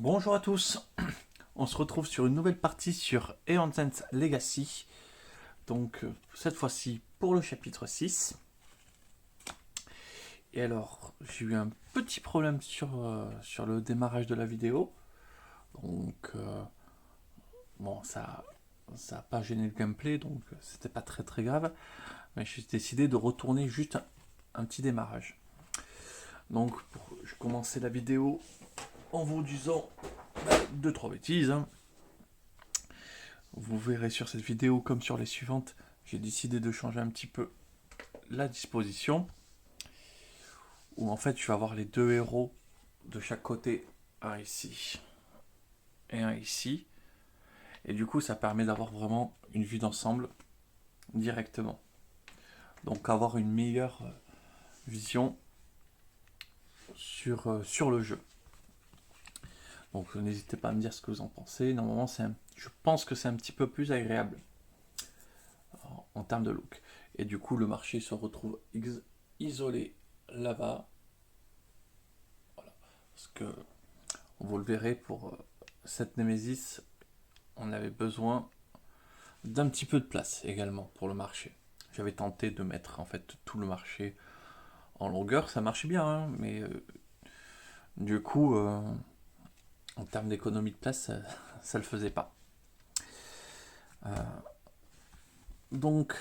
Bonjour à tous, on se retrouve sur une nouvelle partie sur Aeon Sense Legacy. Donc cette fois-ci pour le chapitre 6. Et alors j'ai eu un petit problème sur le démarrage de la vidéo. Donc bon ça n'a pas gêné le gameplay, donc c'était pas très grave. Mais j'ai décidé de retourner juste un petit démarrage. Donc je commençais la vidéo en vous disant 2-3 bêtises. Vous verrez sur cette vidéo comme sur les suivantes, j'ai décidé de changer un petit peu la disposition. Où en fait je vais avoir les deux héros de chaque côté, un ici et un ici. Et du coup ça permet d'avoir vraiment une vue d'ensemble directement. Donc avoir une meilleure vision sur le jeu. Donc n'hésitez pas à me dire ce que vous en pensez. Normalement je pense que c'est un petit peu plus agréable en termes de look. Et du coup le marché se retrouve isolé là-bas. Voilà. Parce que vous le verrez pour cette Nemesis, on avait besoin d'un petit peu de place également pour le marché. J'avais tenté de mettre en fait tout le marché en longueur, ça marchait bien, hein, mais du coup, en termes d'économie de place, ça le faisait pas. Donc,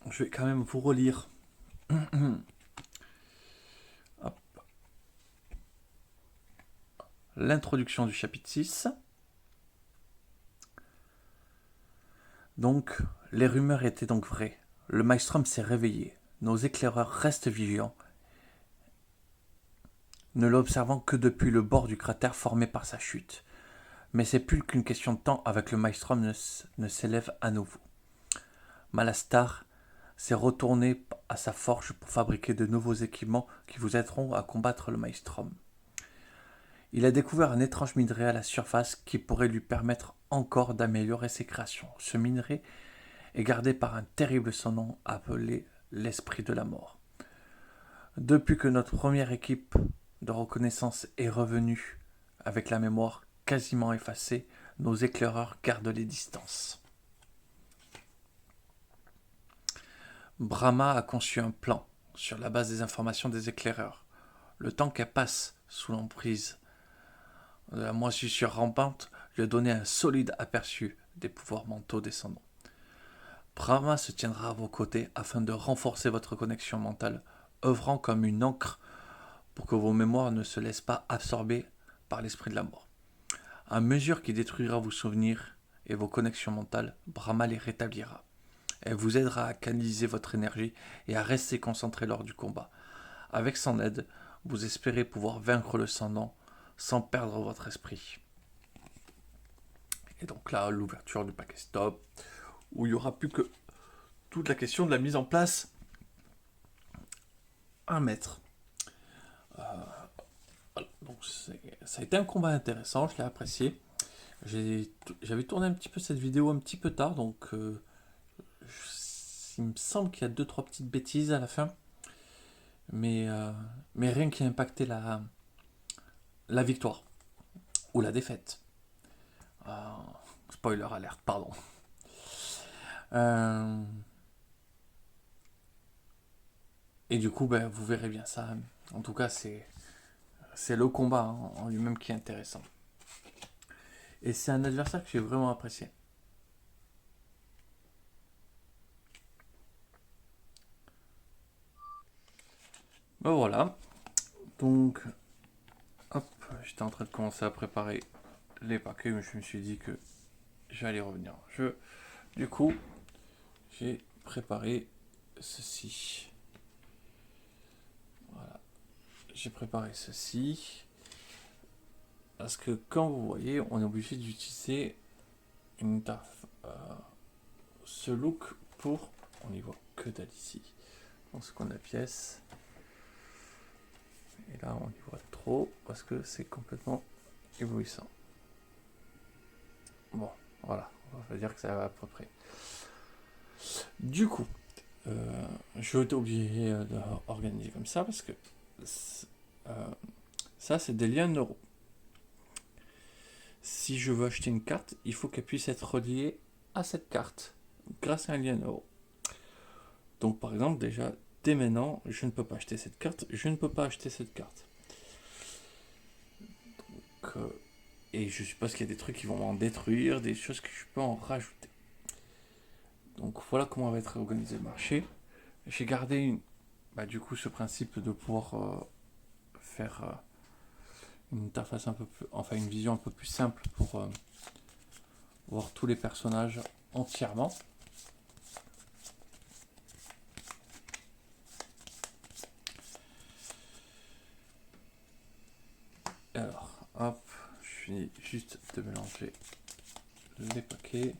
je vais quand même vous relire l'introduction du chapitre 6. Donc, les rumeurs étaient donc vraies. Le Maelstrom s'est réveillé. Nos éclaireurs restent vigilants, ne l'observant que depuis le bord du cratère formé par sa chute. Mais c'est plus qu'une question de temps avec le Maelstrom ne s'élève à nouveau. Malastar s'est retourné à sa forge pour fabriquer de nouveaux équipements qui vous aideront à combattre le Maelstrom. Il a découvert un étrange minerai à la surface qui pourrait lui permettre encore d'améliorer ses créations. Ce minerai est gardé par un terrible son nom appelé l'Esprit de la Mort. Depuis que notre première équipe de reconnaissance est revenue avec la mémoire quasiment effacée, nos éclaireurs gardent les distances. Brahma a conçu un plan sur la base des informations des éclaireurs. Le temps qu'elle passe sous l'emprise de la moisissure rampante lui a donné un solide aperçu des pouvoirs mentaux descendants. Brahma se tiendra à vos côtés afin de renforcer votre connexion mentale, œuvrant comme une encre pour que vos mémoires ne se laissent pas absorber par l'esprit de la mort. À mesure qu'il détruira vos souvenirs et vos connexions mentales, Brahma les rétablira. Elle vous aidera à canaliser votre énergie et à rester concentré lors du combat. Avec son aide, vous espérez pouvoir vaincre le Ascendant sans perdre votre esprit. Et donc là, l'ouverture du paquet stop, où il n'y aura plus que toute la question de la mise en place à mettre. Voilà. Donc ça a été un combat intéressant, je l'ai apprécié. J'avais tourné un petit peu cette vidéo un petit peu tard, donc il me semble qu'il y a 2-3 petites bêtises à la fin. Mais rien qui a impacté la victoire ou la défaite. Euh, Spoiler alerte, pardon. Euh, et du coup, ben, vous verrez bien ça. En tout cas, c'est le combat en lui-même qui est intéressant. Et c'est un adversaire que j'ai vraiment apprécié. Ben voilà. Donc, hop, j'étais en train de commencer à préparer les paquets, mais je me suis dit que j'allais revenir. Du coup, j'ai préparé ceci. Voilà. J'ai préparé ceci. Parce que quand vous voyez, on est obligé d'utiliser une ce look pour... On n'y voit que dalle ici. Dans ce qu'on a pièce. Et là, on y voit trop parce que c'est complètement éblouissant. Bon, voilà. On va dire que ça va à peu près. Du coup, je vais être obligé d'organiser comme ça parce que Ça, c'est des liens euro. Si je veux acheter une carte, il faut qu'elle puisse être reliée à cette carte grâce à un lien euro. Donc par exemple, déjà, dès maintenant, je ne peux pas acheter cette carte, je ne peux pas acheter cette carte. Donc, et je suppose qu'il y a des trucs qui vont m'en détruire, des choses que je peux en rajouter. Donc voilà comment va être organisé le marché. J'ai gardé du coup ce principe de pouvoir faire une interface un peu plus, enfin une vision un peu plus simple pour voir tous les personnages entièrement. Alors, hop, je finis juste de mélanger les paquets.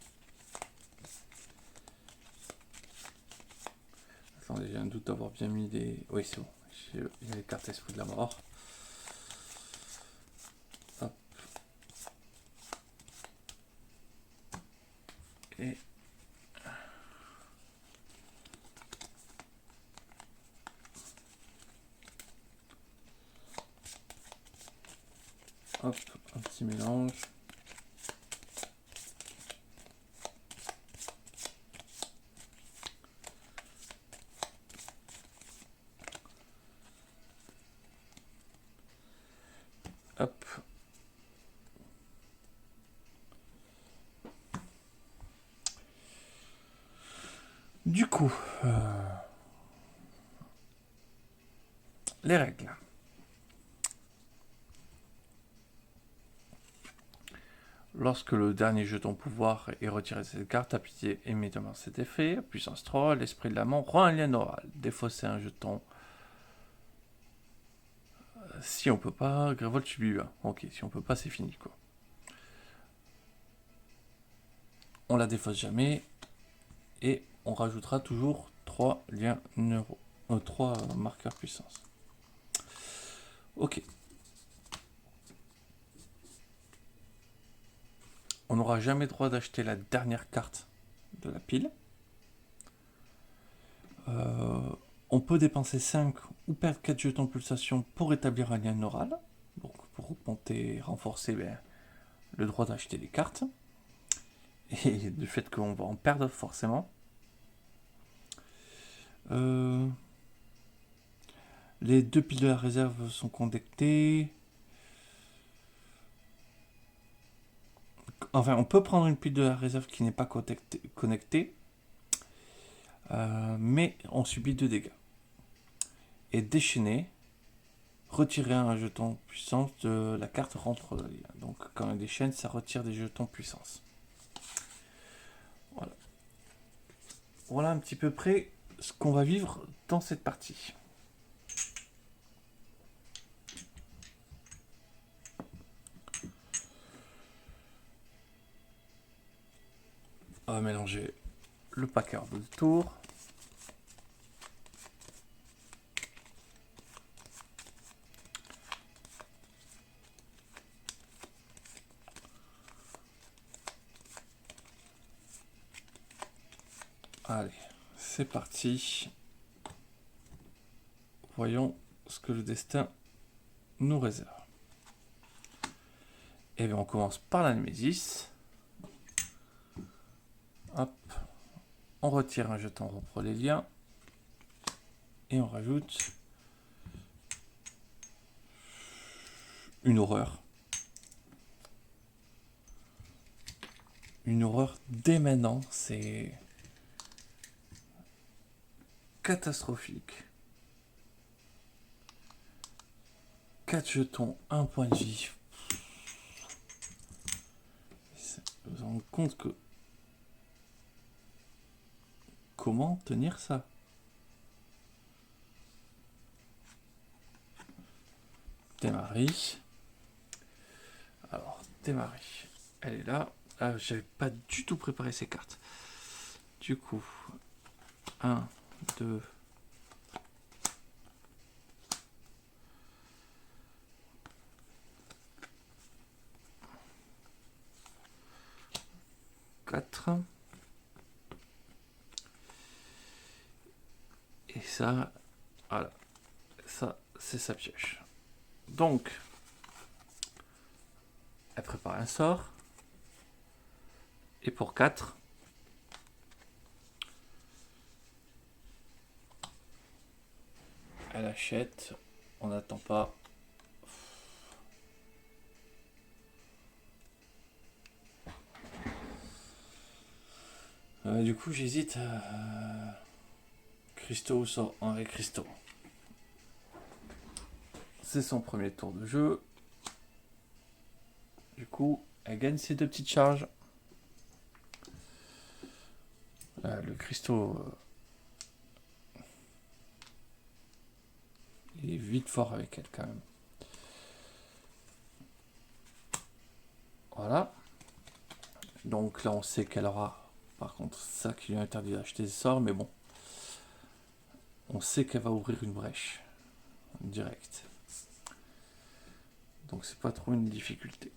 Attendez, j'ai un doute d'avoir bien mis les... Oui, c'est bon, il y a les cartes Esprit de la Mort. Hop. Et... hop, un petit mélange. Hop. Du coup, les règles. Lorsque le dernier jeton pouvoir est retiré de cette carte, appliquez immédiatement cet effet. Puissance 3, l'esprit de la mort rend un lien oral. Défausser un jeton. Si on peut pas, Grévold subit 1. Ok, si on peut pas, c'est fini quoi. On la défausse jamais. Et on rajoutera toujours 3 liens neuro. 3 marqueurs puissance. Ok. On n'aura jamais droit d'acheter la dernière carte de la pile. On peut dépenser 5 ou perdre 4 jetons de pulsation pour établir un lien oral. Donc pour augmenter et renforcer le droit d'acheter les cartes. Et du fait qu'on va en perdre forcément. Les 2 piles de la réserve sont connectées. Enfin, on peut prendre une pile de la réserve qui n'est pas connectée. Mais on subit 2 dégâts. Et déchaîner, retirer un jeton puissance de la carte rentre dans le lien. Donc quand on déchaîne, ça retire des jetons puissance. Voilà. Voilà un petit peu près ce qu'on va vivre dans cette partie. On va mélanger le paquet de tour. Allez, c'est parti. Voyons ce que le destin nous réserve. Et bien on commence par la Némésis. Hop. On retire un jeton, on reprend les liens. Et on rajoute une horreur. Une horreur dès maintenant, c'est catastrophique. 4 jetons, 1 point de vie. Vous vous rendez compte que... Comment tenir ça? Démarrer. Alors, démarrer. Elle est là. Ah, j'avais pas du tout préparé ces cartes. Du coup, 1, 2... 4. Et ça, voilà. Ça, c'est sa pioche. Donc, elle prépare un sort. Et pour 4, elle achète. On n'attend pas. Du coup, j'hésite. Christo sort Henri Christo. C'est son premier tour de jeu. Du coup, elle gagne ses 2 petites charges. Le Christo, il est vite fort avec elle quand même. Voilà. Donc là, on sait qu'elle aura, par contre, ça qui lui interdit d'acheter des sorts, mais bon. On sait qu'elle va ouvrir une brèche. Direct. Donc c'est pas trop une difficulté.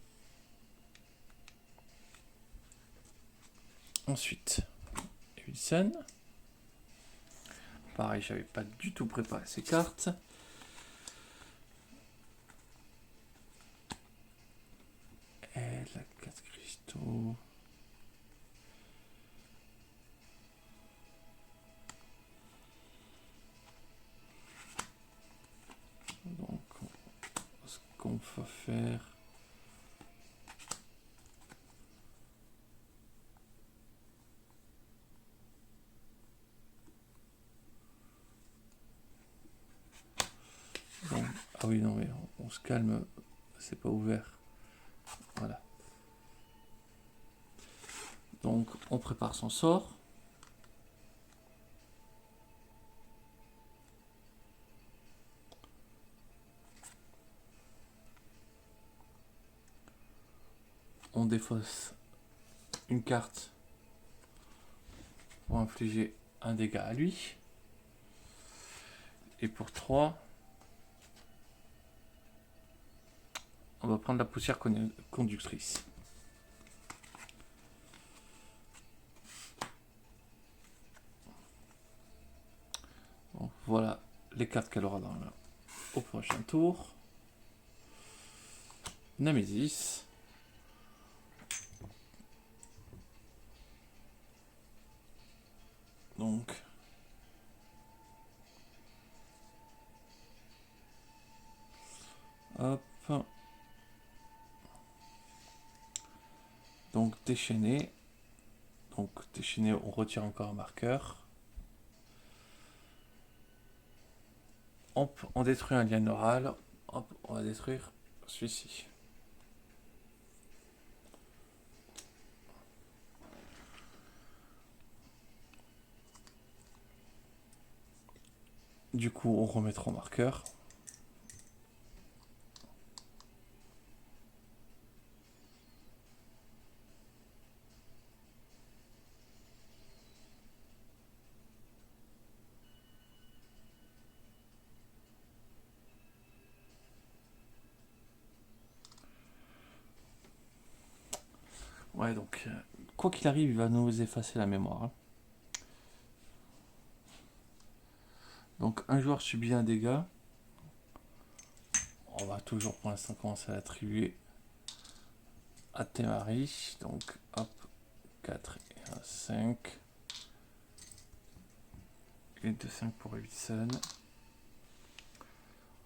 Ensuite, Wilson. Pareil, j'avais pas du tout préparé ces cartes. Elle a 4 cristaux. Donc, ce qu'on va faire. Bon, ah oui, non, mais on se calme. C'est pas ouvert. Voilà. Donc, on prépare son sort. On défausse une carte pour infliger un dégât à lui. Et pour 3, on va prendre la poussière conductrice. Donc, voilà les cartes qu'elle aura au prochain tour. Nemesis. Donc, hop. Donc déchaîner. Donc déchaîner, on retire encore un marqueur. Hop, on détruit un lien neural. Hop, on va détruire celui-ci. Du coup, on remettra au marqueur. Ouais, donc, quoi qu'il arrive, il va nous effacer la mémoire. Hein. Donc, un joueur subit un dégât. On va toujours, pour l'instant, commencer à l'attribuer à Temari. Donc, hop, 4 et 1, 5. Et 2, 5 pour Wilson.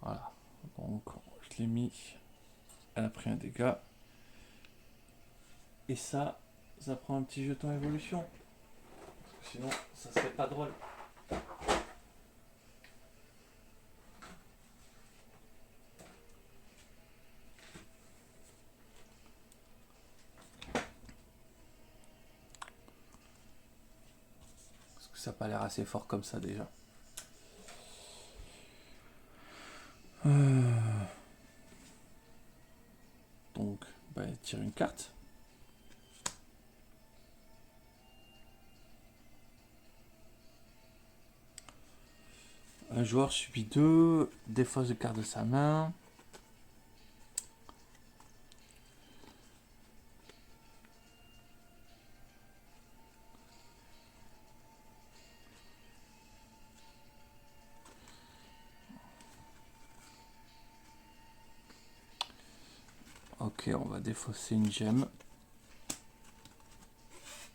Voilà. Donc, je l'ai mis. Elle a pris un dégât. Et ça prend un petit jeton évolution. Parce que sinon, ça serait pas drôle. Parce que ça n'a pas l'air assez fort comme ça déjà. Donc, bah, elle tire une carte. Un joueur subit 2 défausse de cartes de sa main. Ok, on va défausser une gemme.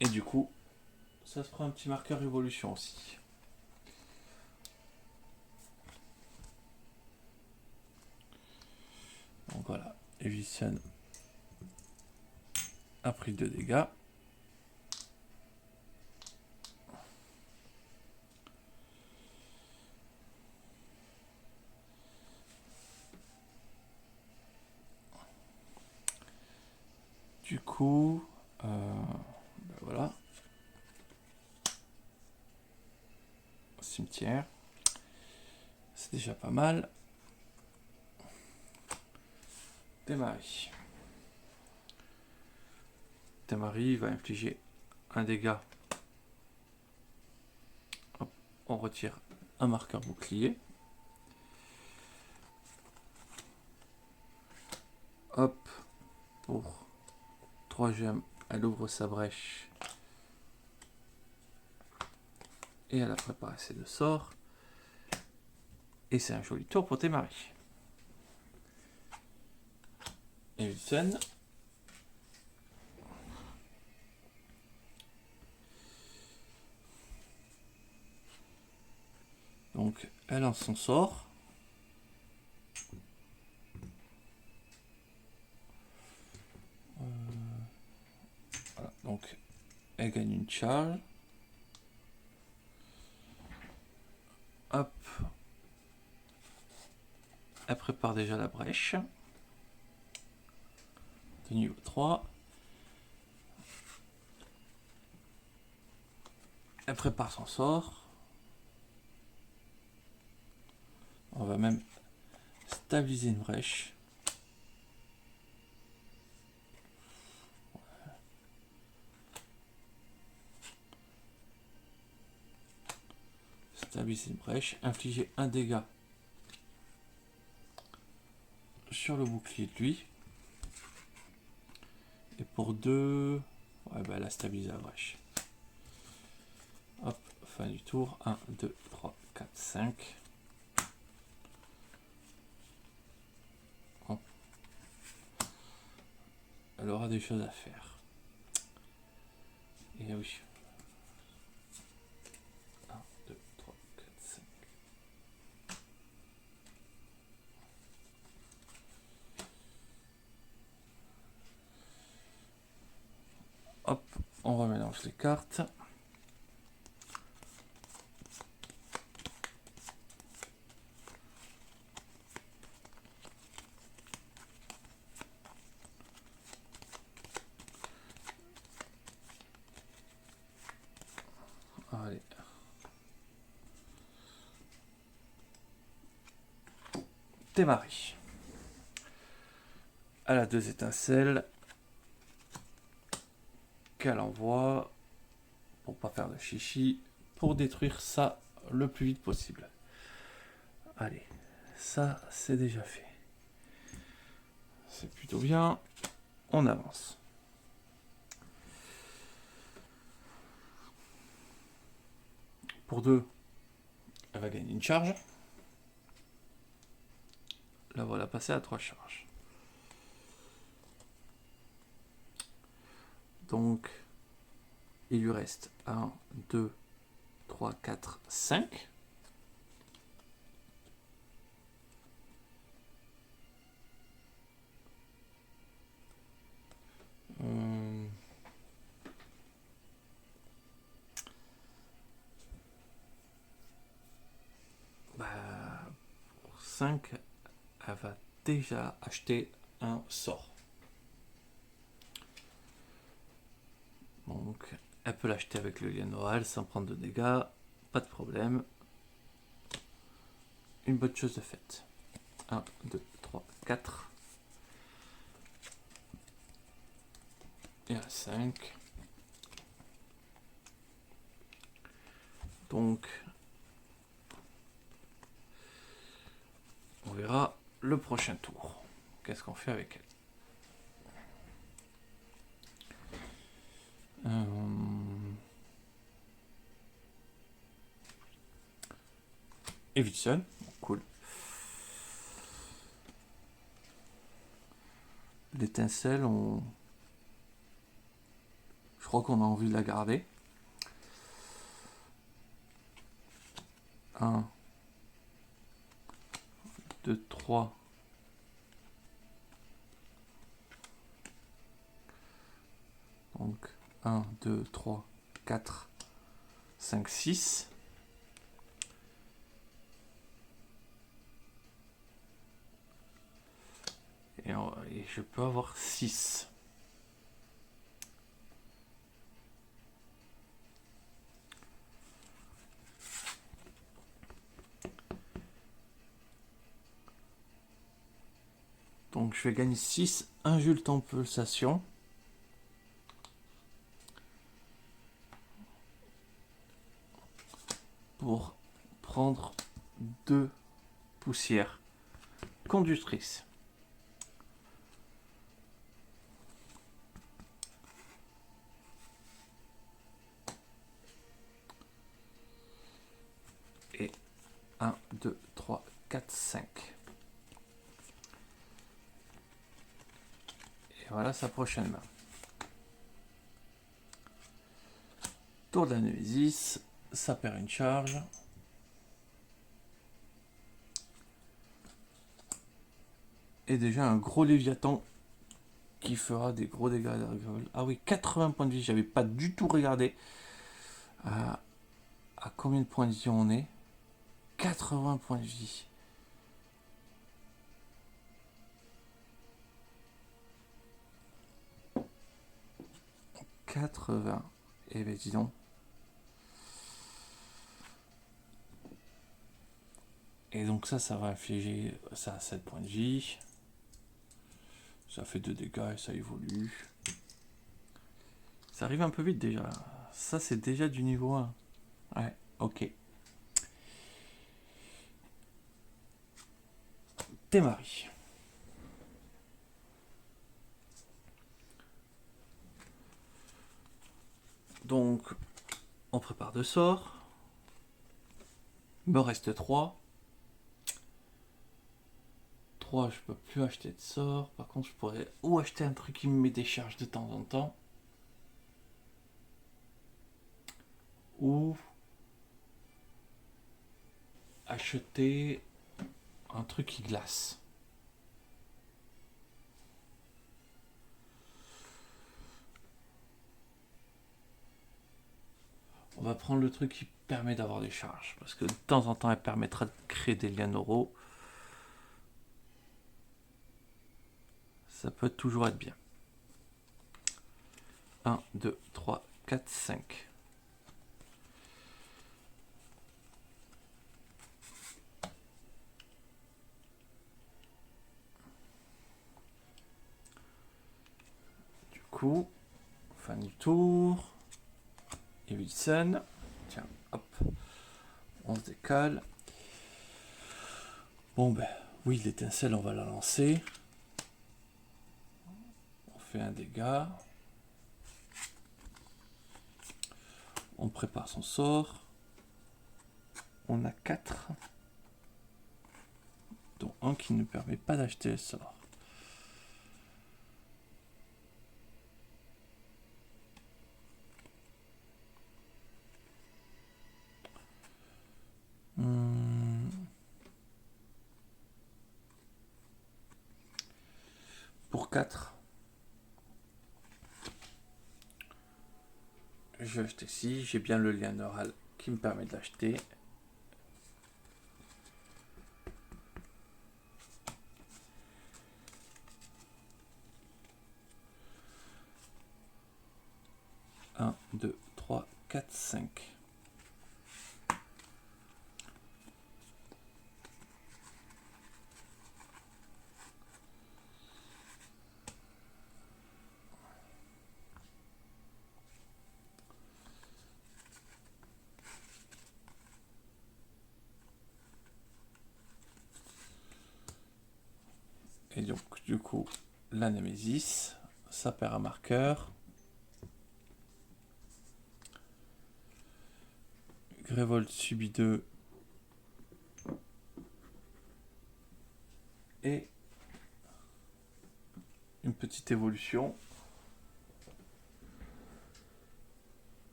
Et du coup, ça se prend un petit marqueur évolution aussi. Donc voilà, Eviction a pris 2 dégâts. Du coup, ben voilà. Cimetière. C'est déjà pas mal. Temari. Temari va infliger un dégât. Hop, on retire un marqueur bouclier. Hop, pour 3 gemmes, elle ouvre sa brèche. Et elle a préparé ses 2 sorts. Et c'est un joli tour pour Temari. Et Wilson. Donc, elle lance son sort. Voilà, donc, elle gagne une charge. Hop. Elle prépare déjà la brèche. De niveau 3. Elle prépare son sort. On va même stabiliser une brèche. Stabiliser une brèche. Infliger un dégât sur le bouclier de lui. Et pour 2... Ouais, bah elle a stabilisé la brèche. Hop, fin du tour. 1, 2, 3, 4, 5. Hop. Elle aura des choses à faire. Et oui. 1, 2, 3, 4, 5. Hop, on remélange les cartes. Allez. Temari. Elle a 2 étincelles qu'elle envoie pour pas faire de chichi, pour détruire ça le plus vite possible. Allez, ça c'est déjà fait. C'est plutôt bien. On avance. Pour 2, elle va gagner une charge. La voilà passer à 3 charges. Donc, il lui reste 1, 2, 3, 4, 5. Pour 5, elle va déjà acheter un sort. Donc, elle peut l'acheter avec le lien oral sans prendre de dégâts. Pas de problème. Une bonne chose de faite. 1, 2, 3, 4. Et un 5. Donc, on verra le prochain tour. Qu'est-ce qu'on fait avec elle? Eviction, cool. l'étincelle, je crois qu'on a envie de la garder. 1, 2, 3. Donc 1, 2, 3, 4, 5, 6. Et je peux avoir 6. Donc je vais gagner 6, 1 joule en pulsation. Pour prendre 2 poussières conductrices. Et 1, 2, 3, 4, 5. Et voilà sa prochaine main. Tour de la Némésis, ça perd une charge. Et déjà un gros Léviathan qui fera des gros dégâts à la rigole. Ah oui, 80 points de vie, j'avais pas du tout regardé à combien de points de vie on est. 80 points de vie. « 80. Eh bien, dis donc. Et donc ça va infliger ça à 7 points de vie. Ça fait 2 dégâts et ça évolue. Ça arrive un peu vite déjà. Ça c'est déjà du niveau 1. Ouais, ok. Témari. Donc, on prépare 2 sorts. Il me reste 3. 3, je peux plus acheter de sort. Par contre, je pourrais ou acheter un truc qui me met des charges de temps en temps. Ou acheter un truc qui glace. On va prendre le truc qui permet d'avoir des charges. Parce que de temps en temps, elle permettra de créer des liens neuraux. Ça peut toujours être bien. 1, 2, 3, 4, 5. Du coup, fin du tour. Et Wilson. Tiens, hop. On se décale. Bon ben, oui, l'étincelle, on va la lancer. On fait un dégât. On prépare son sort. On a 4. Dont un qui ne permet pas d'acheter le sort. Pour 4. Je vais acheter ici. J'ai bien le lien neural qui me permet de l'acheter. Un, 2, 3, 4, 5. Et donc, du coup, la Némésis, ça perd un marqueur. Grévold subit 2. Et une petite évolution.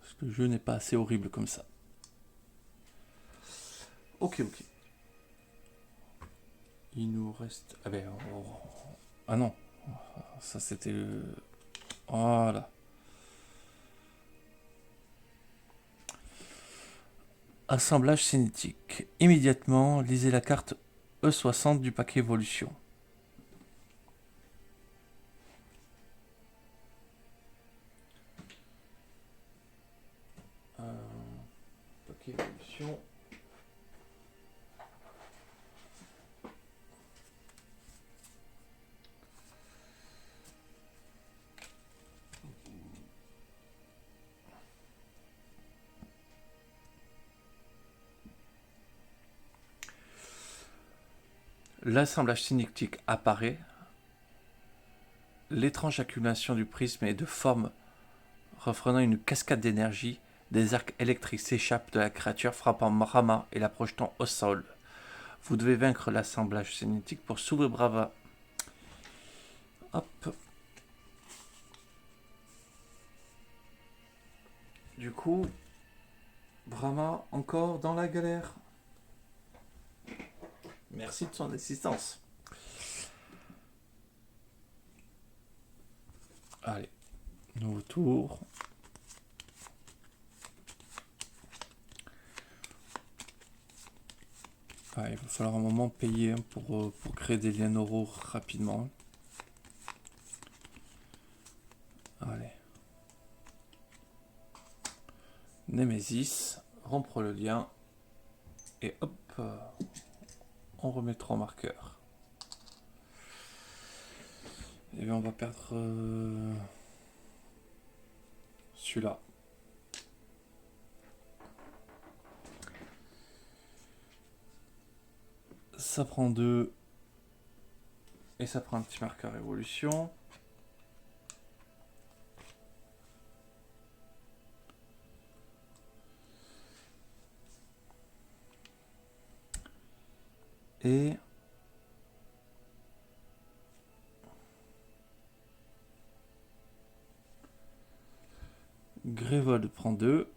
Parce que le jeu n'est pas assez horrible comme ça. Ok. Il nous reste... Ah non. Ça c'était le... Voilà. Assemblage cinétique. Immédiatement, lisez la carte E60 du paquet évolution. Paquet évolution. L'assemblage cinétique apparaît. L'étrange accumulation du prisme est de forme refrénant une cascade d'énergie. Des arcs électriques s'échappent de la créature, frappant Rama et la projetant au sol. Vous devez vaincre l'assemblage cinétique pour s'ouvrir Brava. Hop. Du coup, Brahma encore dans la galère. Merci de son assistance. Allez, nouveau tour. Ah, il va falloir un moment payer pour créer des liens neuraux rapidement. Allez. Némésis, rompre le lien. Et hop, on remettra en marqueur. Et bien on va perdre celui-là. Ça prend 2. Et ça prend un petit marqueur évolution. Et Grévold prend 2.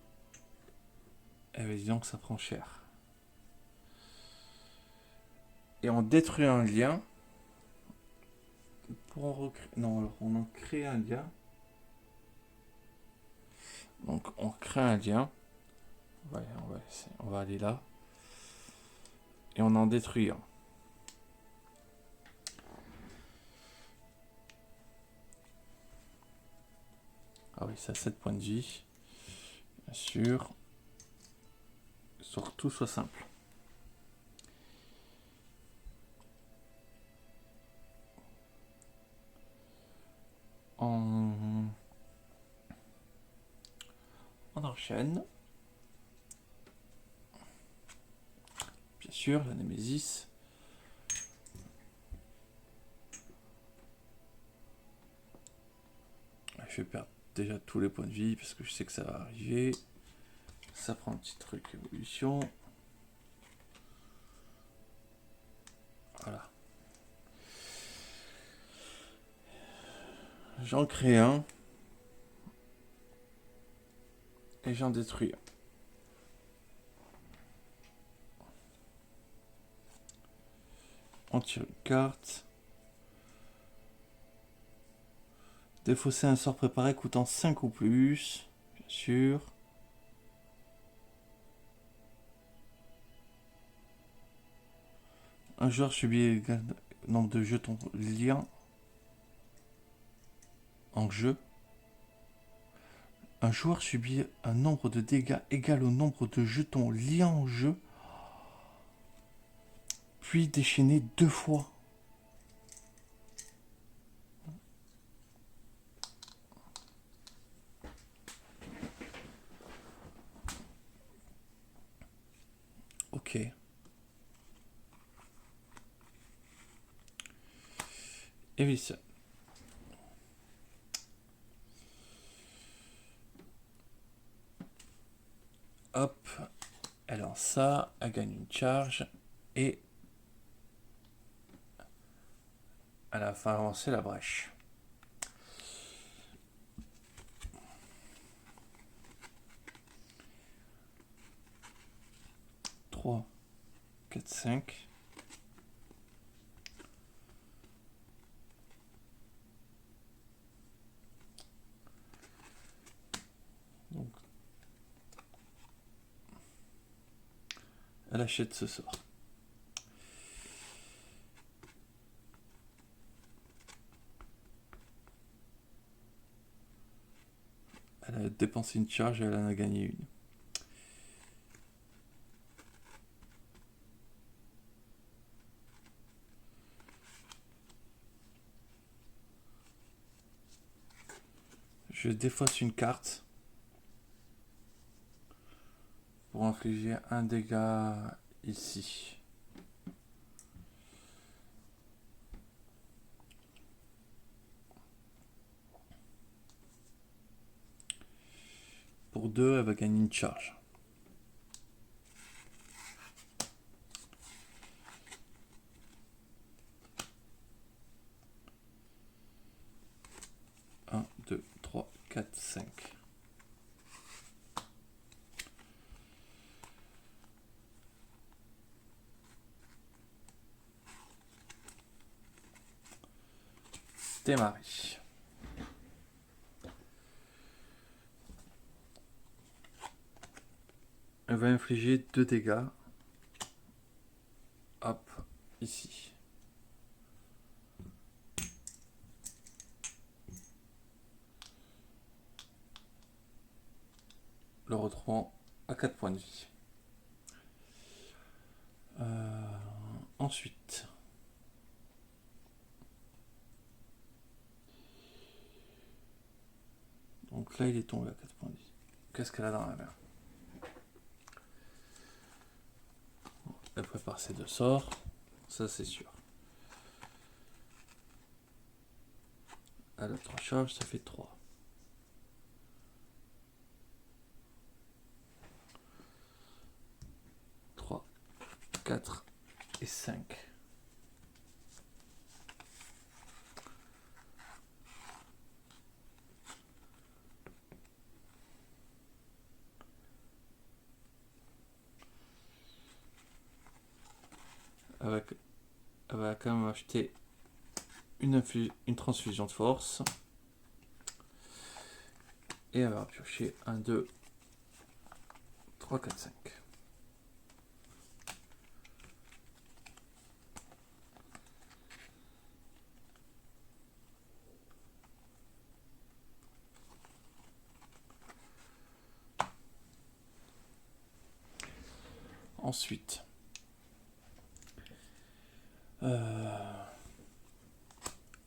Et bien disons que ça prend cher. Et on détruit un lien. Pour en recréer. Non, alors on en crée un lien. Donc on crée un lien. Ouais, on va aller là. Et on en détruit un. Ah oui, ça a 7 points de vie. Bien sûr. Surtout soit simple. On enchaîne. Bien sûr, la Némésis. Je vais perdre déjà tous les points de vie parce que je sais que ça va arriver. Ça prend un petit truc évolution. Voilà. J'en crée un. Et j'en détruis un. On tire une carte. Défausser un sort préparé coûtant 5 ou plus. Bien sûr. Un joueur subit le nombre de jetons liens en jeu. Un joueur subit un nombre de dégâts égal au nombre de jetons liés en jeu, puis déchaîné 2 fois. Ok. Éviction. Hop. Elle lance ça, elle gagne une charge et elle a fait avancer la brèche. Trois, 4, 5. Donc, elle achète ce sort. Elle a dépensé une charge et elle en a gagné une. Je défausse une carte pour infliger un dégât ici. Pour 2, elle va gagner une charge. Un, 2, 3, 4, 5. Démarrer. Elle va infliger 2 dégâts. Hop, ici. Le retrouvant à 4 points de vie. Ensuite. Donc là, il est tombé à 4 points de vie. Qu'est-ce qu'elle a dans la main? Elle prépare ses 2 sorts. Ça, c'est sûr. Elle a 3 charges, ça fait 3. 3, 4 et 5. Elle va quand même acheter une transfusion de force. Et elle va piocher 1, 2, 3, 4, 5. Ensuite,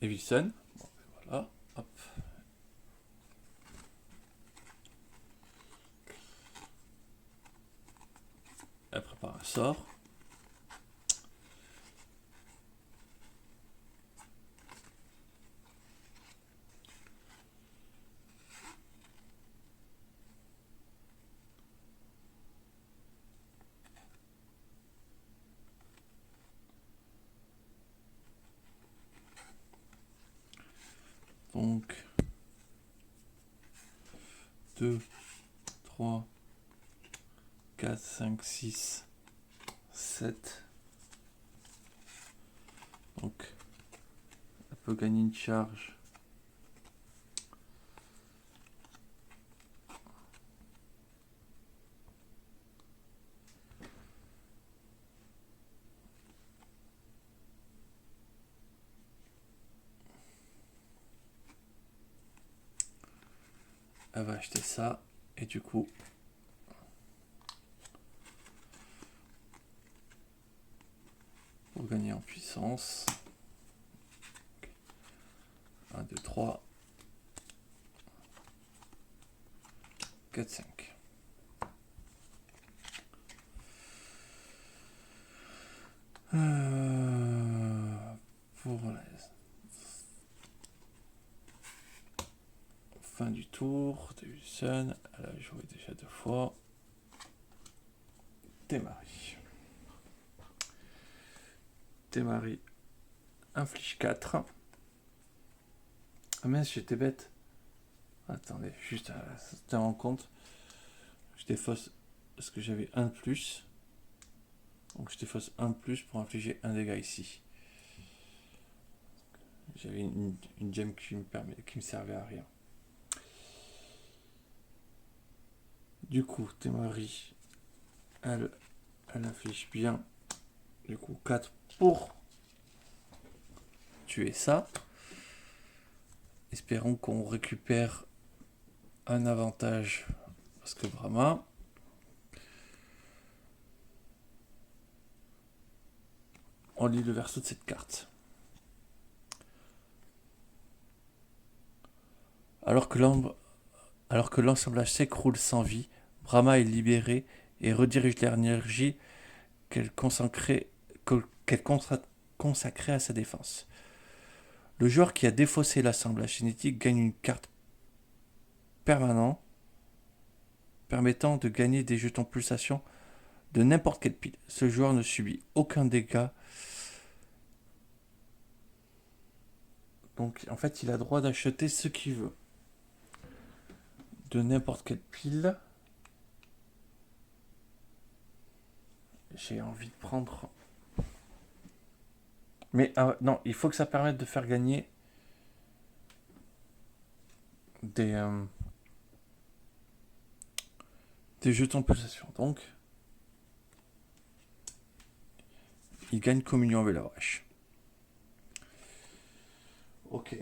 Evilson. Bon, voilà, hop. Elle prépare un sort. Donc, 2, 3, 4, 5, 6, 7. Donc, elle peut gagner une charge. Elle va acheter ça. Et du coup, pour gagner en puissance, 1, 2, 3, 4, 5. Pour la fin du tour de Wilson, elle a joué déjà 2 fois. Temari. Temari inflige 4. Ah mince, j'étais bête. Attendez, juste à en compte. Je défausse parce que j'avais 1 de plus. Donc je défausse 1 de plus pour infliger un dégât ici. J'avais une gemme qui me servait à rien. Du coup, Temari, elle inflige bien. Du coup, 4 pour tuer ça. Espérons qu'on récupère un avantage. Parce que Brahma. On lit le verso de cette carte. Alors que l'assemblage s'écroule sans vie, Brahma est libéré et redirige l'énergie qu'elle consacrait à sa défense. Le joueur qui a défaussé l'assemblage cinétique gagne une carte permanente permettant de gagner des jetons pulsation de n'importe quelle pile. Ce joueur ne subit aucun dégât. Donc en fait il a le droit d'acheter ce qu'il veut. De n'importe quelle pile. J'ai envie de prendre... Mais non, il faut que ça permette de faire gagner des jetons de pulsation. Donc, il gagne communion avec la vache. Ok.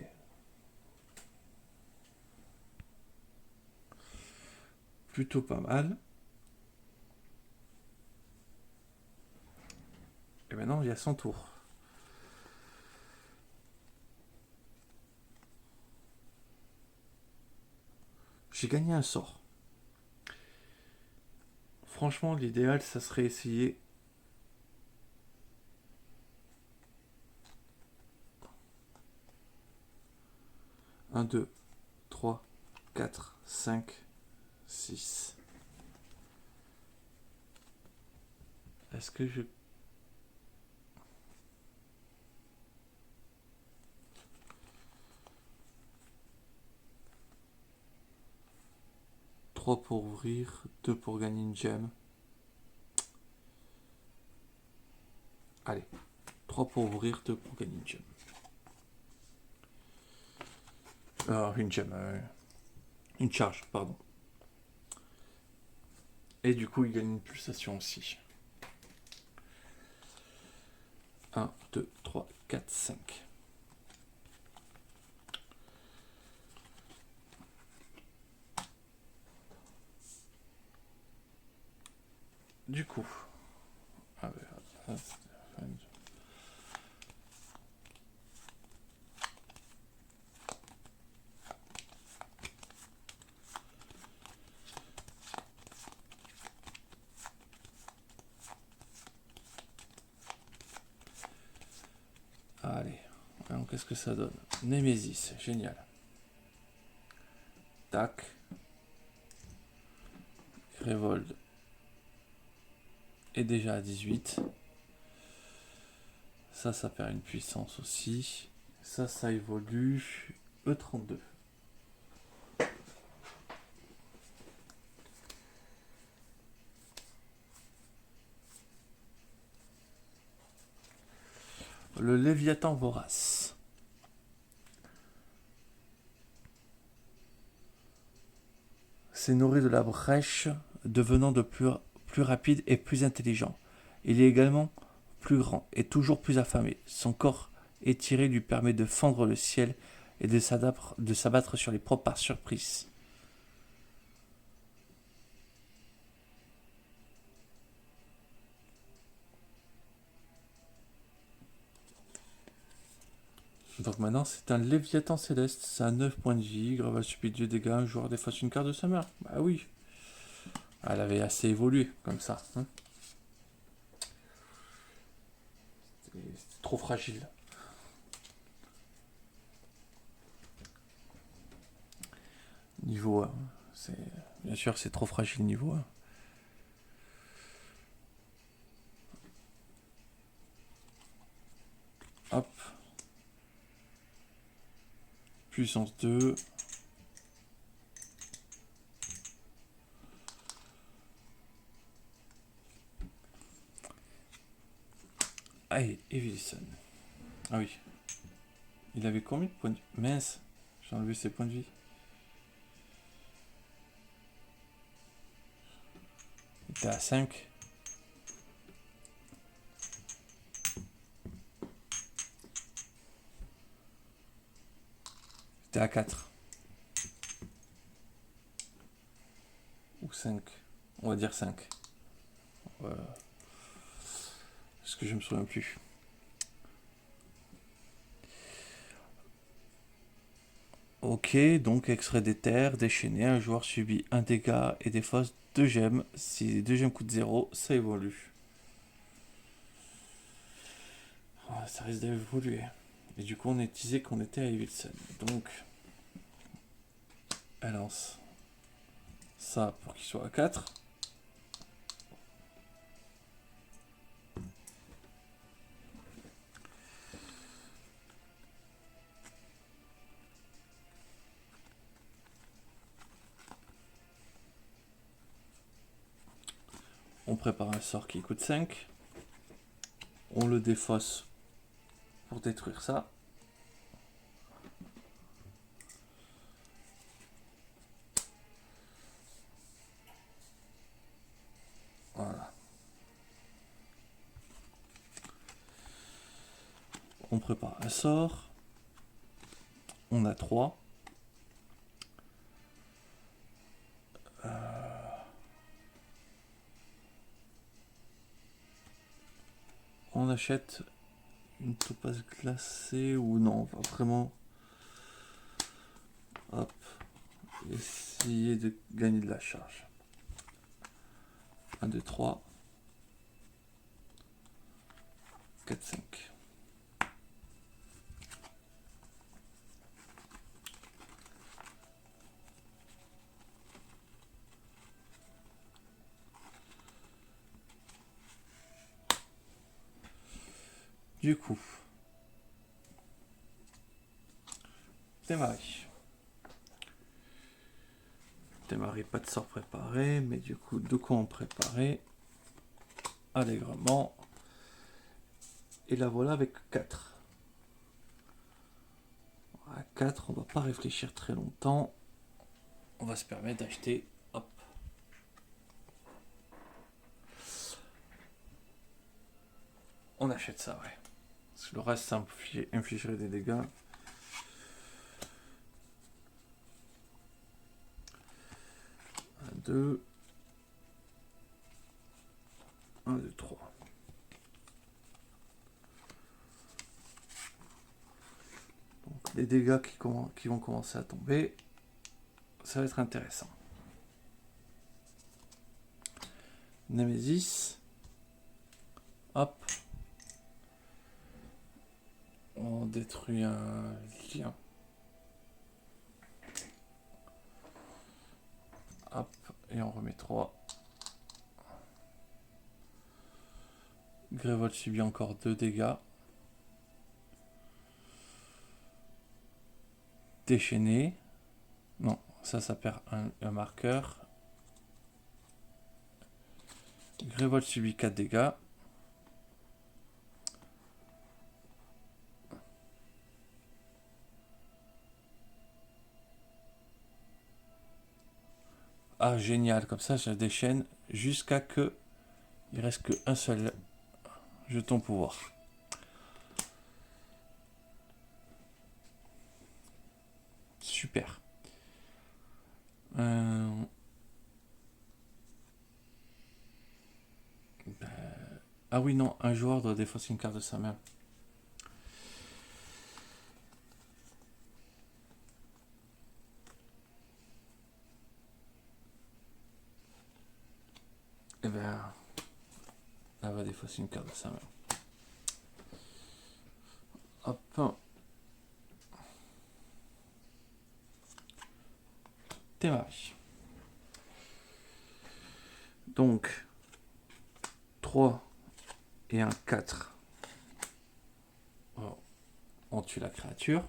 Plutôt pas mal. Et maintenant, il y a son tour. J'ai gagné un sort. Franchement, l'idéal, ça serait essayer... Un, 2, 3, 4, 5, 6. Est-ce que je... Trois pour ouvrir, 2 pour gagner une gemme. Allez, 3 pour ouvrir, 2 pour gagner une gemme. Une gemme, une charge, pardon. Et du coup, il gagne une pulsation aussi. 1, 2, 3, 4, 5. Du coup... Allez, alors qu'est-ce que ça donne? Némésis, génial. Tac. Révolte est déjà à 18. Ça perd une puissance aussi. Ça évolue. E32. Le Léviathan vorace. C'est nourri de la brèche, devenant de plus rapide et plus intelligent. Il est également plus grand et toujours plus affamé. Son corps étiré lui permet de fendre le ciel et de s'abattre sur les proies par surprise. Donc maintenant c'est un Léviathan céleste, ça a 9 points de vie, Graval subit 2 dégâts, un joueur défausse une carte de sa main. Bah oui. Elle avait assez évolué comme ça. Hein. C'était trop fragile. Niveau 1. Bien sûr c'est trop fragile niveau 1. Hop. Puissance 2. Allez, Evilson. Ah oui. Il avait combien de points de vie? Mince. J'ai enlevé ses points de vie. Il était à 5. Il était à 4. Ou 5. On va dire 5. Parce que je me souviens plus. Ok, donc extrait des terres, déchaîné, un joueur subit un dégât et défausse 2 gemmes. Si les 2 gemmes coûtent 0, ça évolue. Oh, ça risque d'évoluer. Et du coup, on est disait qu'on était à Evilson. Donc, elle lance ça pour qu'il soit à 4. On prépare un sort qui coûte 5. On le défausse pour détruire ça. Voilà. On prépare un sort. On a 3. On achète une topaze glacée ou non, on va vraiment hop, essayer de gagner de la charge. 1, 2, 3, 4, 5. Du coup, démarrer. Démarrer, pas de sort préparé, mais du coup, de quoi en préparer allègrement. Et la voilà avec 4. À 4, on va pas réfléchir très longtemps. On va se permettre d'acheter. Hop. On achète ça, ouais. Parce que le reste, ça infligerait des dégâts. 1, 2. 1, 2, 3. Donc, les dégâts qui vont commencer à tomber, ça va être intéressant. Nemesis. Hop. On détruit un lien. Hop. Et on remet 3. Grévold subit encore 2 dégâts. Déchaîné. Non, ça perd un marqueur. Grévold subit 4 dégâts. Ah, génial, comme ça je déchaîne jusqu'à que il reste qu'un seul jeton pouvoir. Super. Ah oui, non, un joueur doit défausser une carte de sa main. Eh bien, elle va défausser une carte de sa main. Hop. Démarrer. Donc, 3 et un 4. Alors, On tue la créature.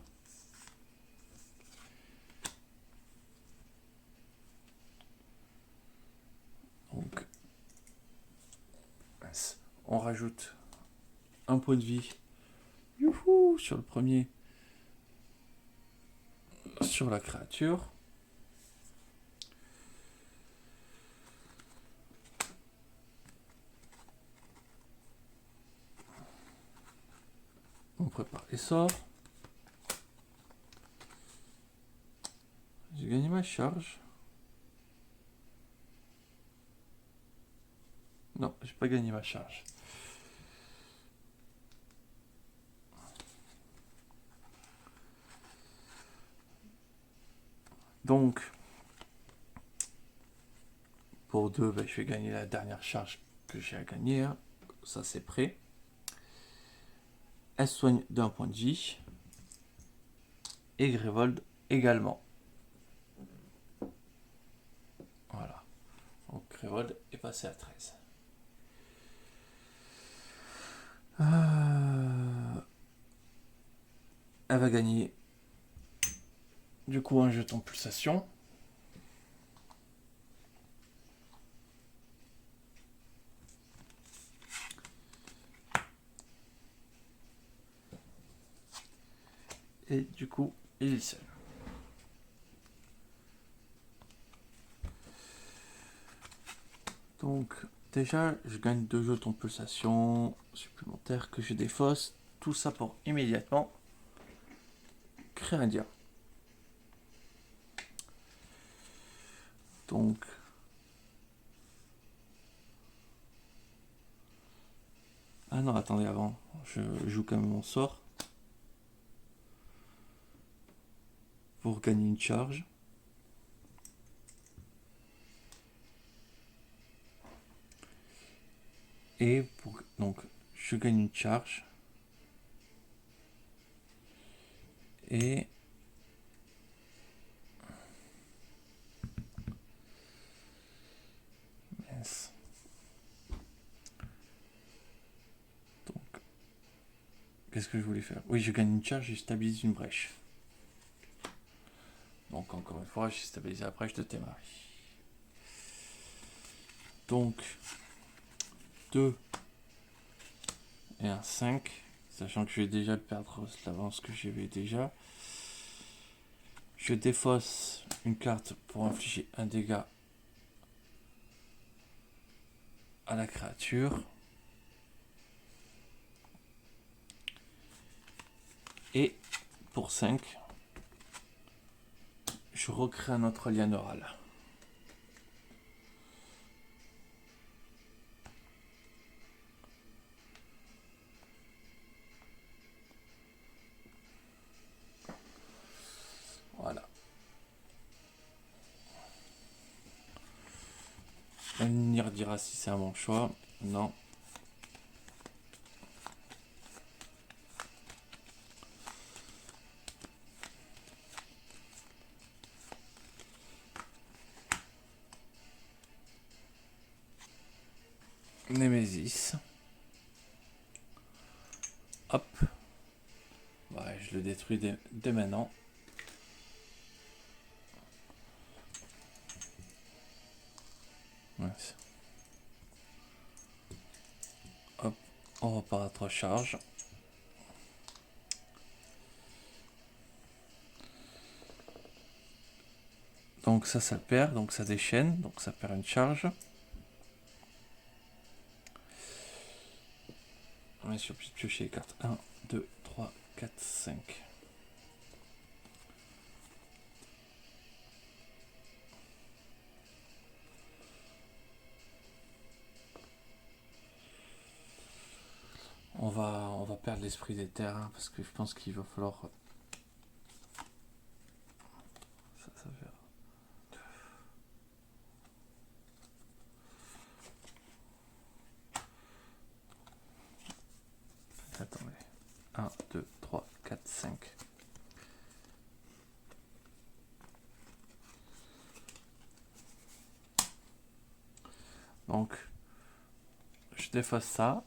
Donc, on rajoute un point de vie. Youhou, sur le premier. Sur la créature. On prépare les sorts. J'ai gagné ma charge. Non, j'ai pas gagné ma charge. Donc, pour 2, ben, je vais gagner la dernière charge que j'ai à gagner. Hein. Ça, c'est prêt. Elle soigne d'un point de vie. Et Grévold également. Voilà. Donc, Grévold est passé à 13. Elle va gagner du coup un jeton pulsation. Et du coup, il est seul. Donc, déjà, je gagne 2 jetons pulsation supplémentaires que je défausse. Tout ça pour immédiatement créer un dia. Donc, ah non, attendez, avant, je joue quand même mon sort. Pour gagner une charge. Et pour, donc, je gagne une charge. Et mince. Donc, qu'est-ce que je voulais faire? Oui, je gagne une charge et je stabilise une brèche. Donc, encore une fois, j'ai stabilisé la brèche de Témari. Donc, 2 et un 5, sachant que je vais déjà perdre l'avance que j'avais déjà. Je défausse une carte pour infliger un dégât à la créature. Et pour 5, je recrée un autre lien neural. Voilà. On y redira si c'est un bon choix. Non. Némésis. Hop. Ouais, je le détruis dès maintenant. Ouais. Hop. On repart à 3 charges. Donc ça le perd, donc ça déchaîne, donc ça perd une charge. On est sur piocher les cartes. 1, 2, 3, 4, 5. On va perdre l'esprit des terres, hein, parce que je pense qu'il va falloir... Ça fait... Attendez. 1, 2, 3, 4, 5. Donc, je déface ça.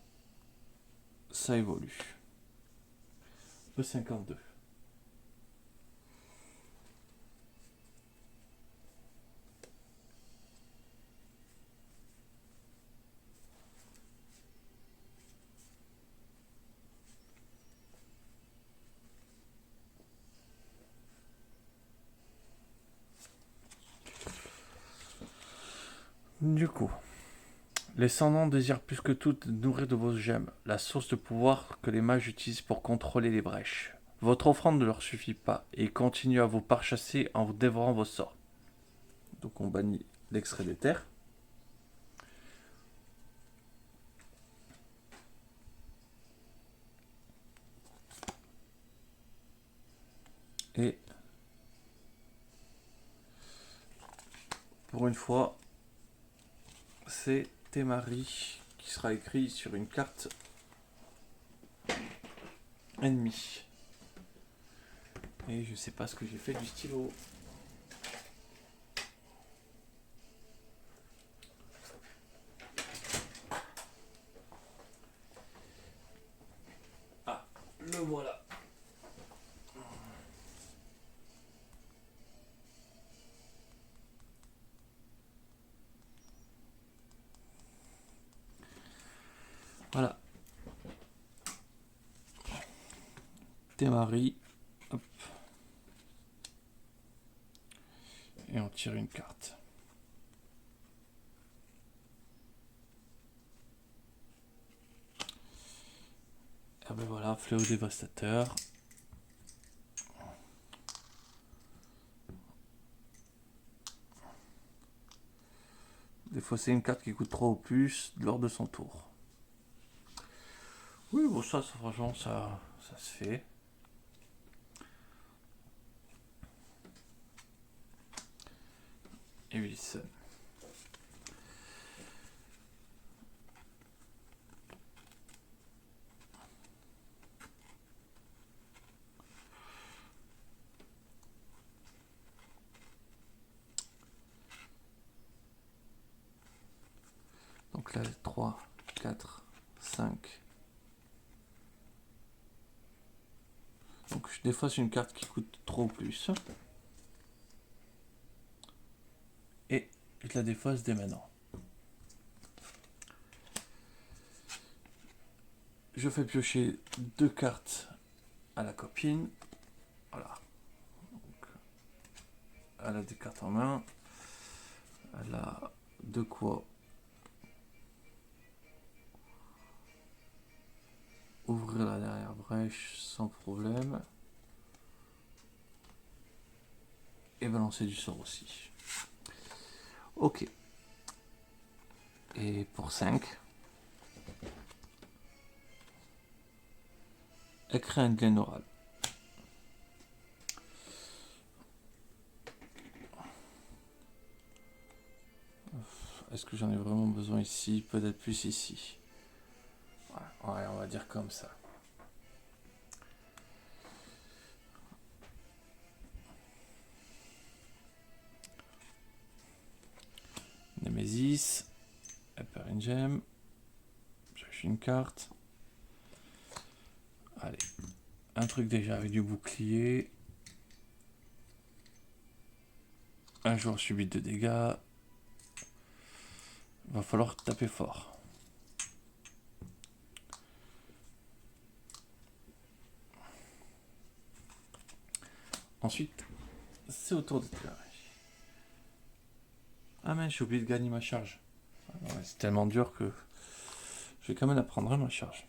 Ça évolue. E52. Du coup, les sans-noms désirent plus que tout nourrir de vos gemmes la source de pouvoir que les mages utilisent pour contrôler les brèches. Votre offrande ne leur suffit pas et ils continuent à vous parchasser en vous dévorant vos sorts. Donc on bannit l'extrait des terres. Et pour une fois, c'est Temari qui sera écrit sur une carte ennemie. Et je sais pas ce que j'ai fait du stylo. Ah, le voilà. Voilà. Temari. Hop. Et on tire une carte. Ah ben voilà, fléau dévastateur. Des fois c'est une carte qui coûte 3 ou plus lors de son tour. Oui, bon ça franchement ça se fait. Et Wilson. Donc là 3, 4, 5. Donc des fois c'est une carte qui coûte 3 ou plus. Et je la défausse dès maintenant. Je fais piocher 2 cartes à la copine. Voilà. Donc, elle a des cartes en main. Elle a de quoi ouvrir la dernière brèche sans problème. Et balancer du sort aussi. Ok. Et pour 5. Elle crée un Glenorrhal. Est-ce que j'en ai vraiment besoin ici? Peut-être plus ici. Ouais, on va dire comme ça. Nemesis. Elle perd une gemme. Cherche une carte. Allez. Un truc déjà avec du bouclier. Un joueur subit de dégâts. Va falloir taper fort. Ensuite, c'est au tour de Terry. Ah mais j'ai oublié de gagner ma charge. C'est tellement dur que je vais quand même la prendre ma charge.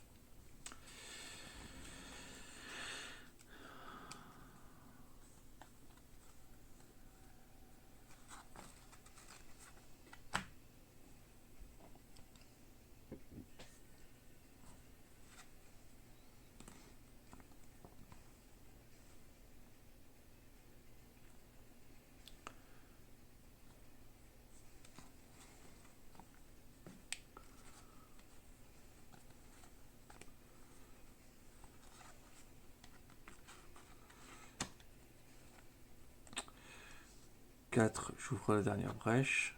J'ouvre la dernière brèche.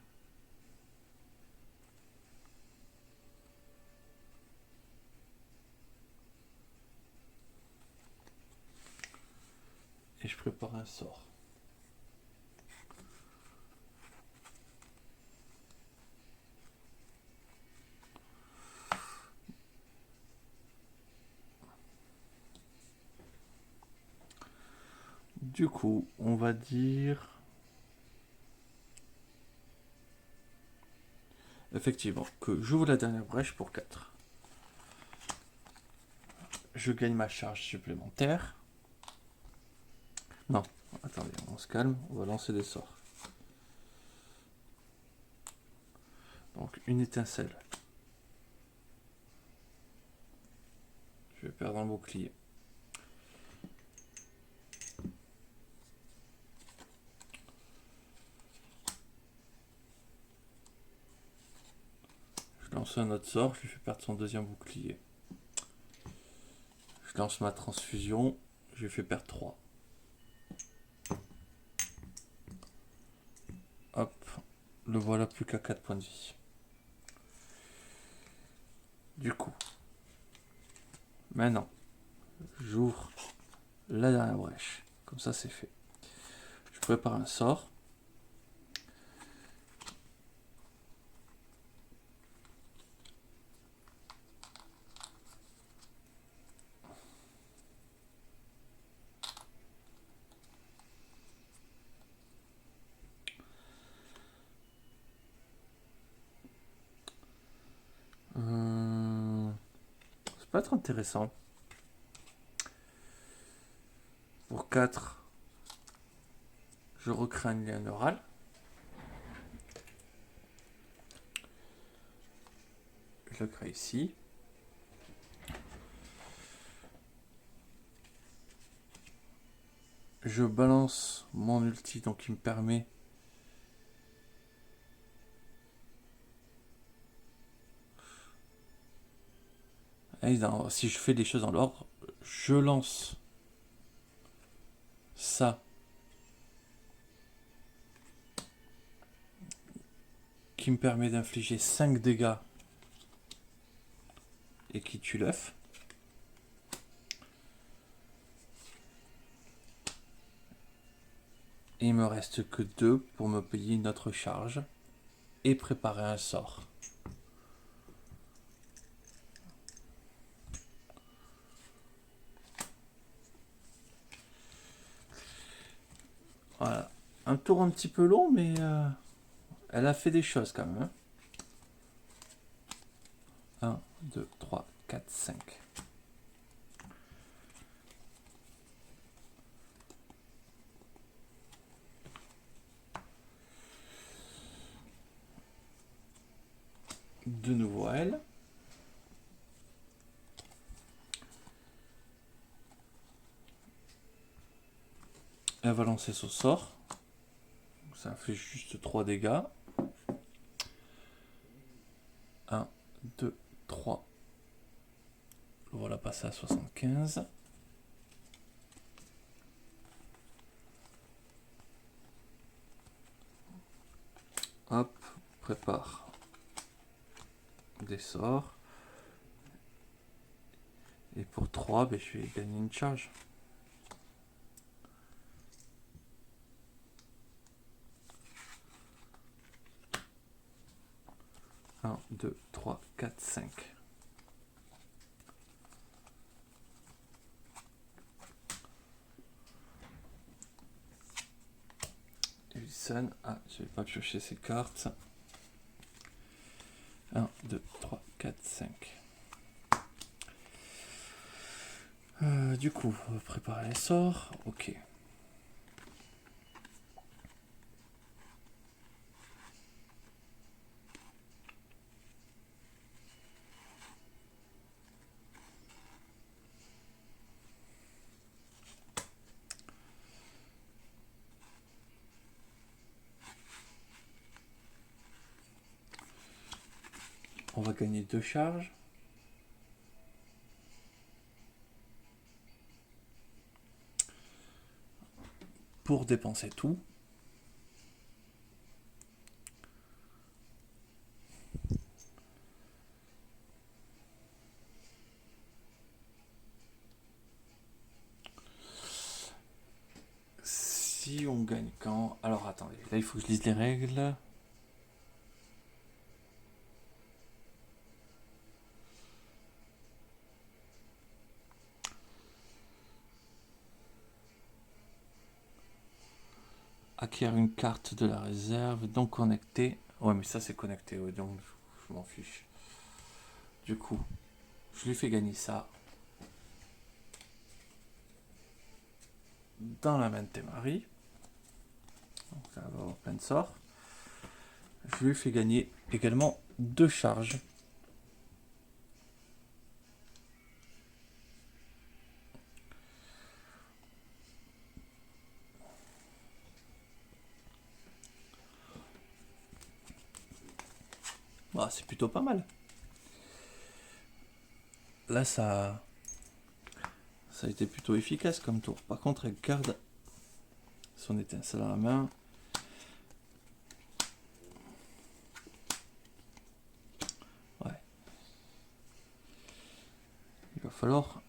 Et je prépare un sort. Du coup, on va dire... Effectivement, que j'ouvre la dernière brèche pour 4. Je gagne ma charge supplémentaire. Non, attendez, on se calme, on va lancer des sorts. Donc une étincelle. Je vais perdre un bouclier. Je lance un autre sort, je lui fais perdre son deuxième bouclier. Je lance ma transfusion, je lui fais perdre 3. Hop, le voilà plus qu'à 4 points de vie. Du coup, maintenant, j'ouvre la dernière brèche. Comme ça, c'est fait. Je prépare un sort. Ça peut être intéressant. Pour 4, je recrée un lien neural. Je le crée ici. Je balance mon ulti, donc qui me permet si je fais des choses dans l'ordre, je lance ça qui me permet d'infliger 5 dégâts et qui tue l'œuf. Et il me reste que 2 pour me payer une autre charge et préparer un sort. Voilà. Un tour un petit peu long, mais elle a fait des choses quand même. 1, 2, 3, 4, 5. De nouveau à elle. Elle va lancer son sort. Ça fait juste 3 dégâts. 1, 2, 3. Voilà, passer à 75. Hop, prépare des sorts. Et pour 3, ben, je vais gagner une charge. Un, 2, 3, 4, 5. Wilson, je vais pas piocher ces cartes. 1, 2, 3, 4, 5. Du coup, on va préparer les sorts. Ok. On va gagner 2 charges. Pour dépenser tout. ici, on gagne quand? Alors attendez, là il faut que je lise les règles. Acquérir une carte de la réserve, donc connecter. Ouais, mais ça c'est connecté, ouais, donc je m'en fiche. Du coup, je lui fais gagner ça. Dans la main de Temari. Donc ça va avoir plein de sorts. Je lui fais gagner également 2 charges. Bah, c'est plutôt pas mal. Là, ça a été plutôt efficace comme tour. Par contre, elle garde son étincelle à la main. Ouais. Il va falloir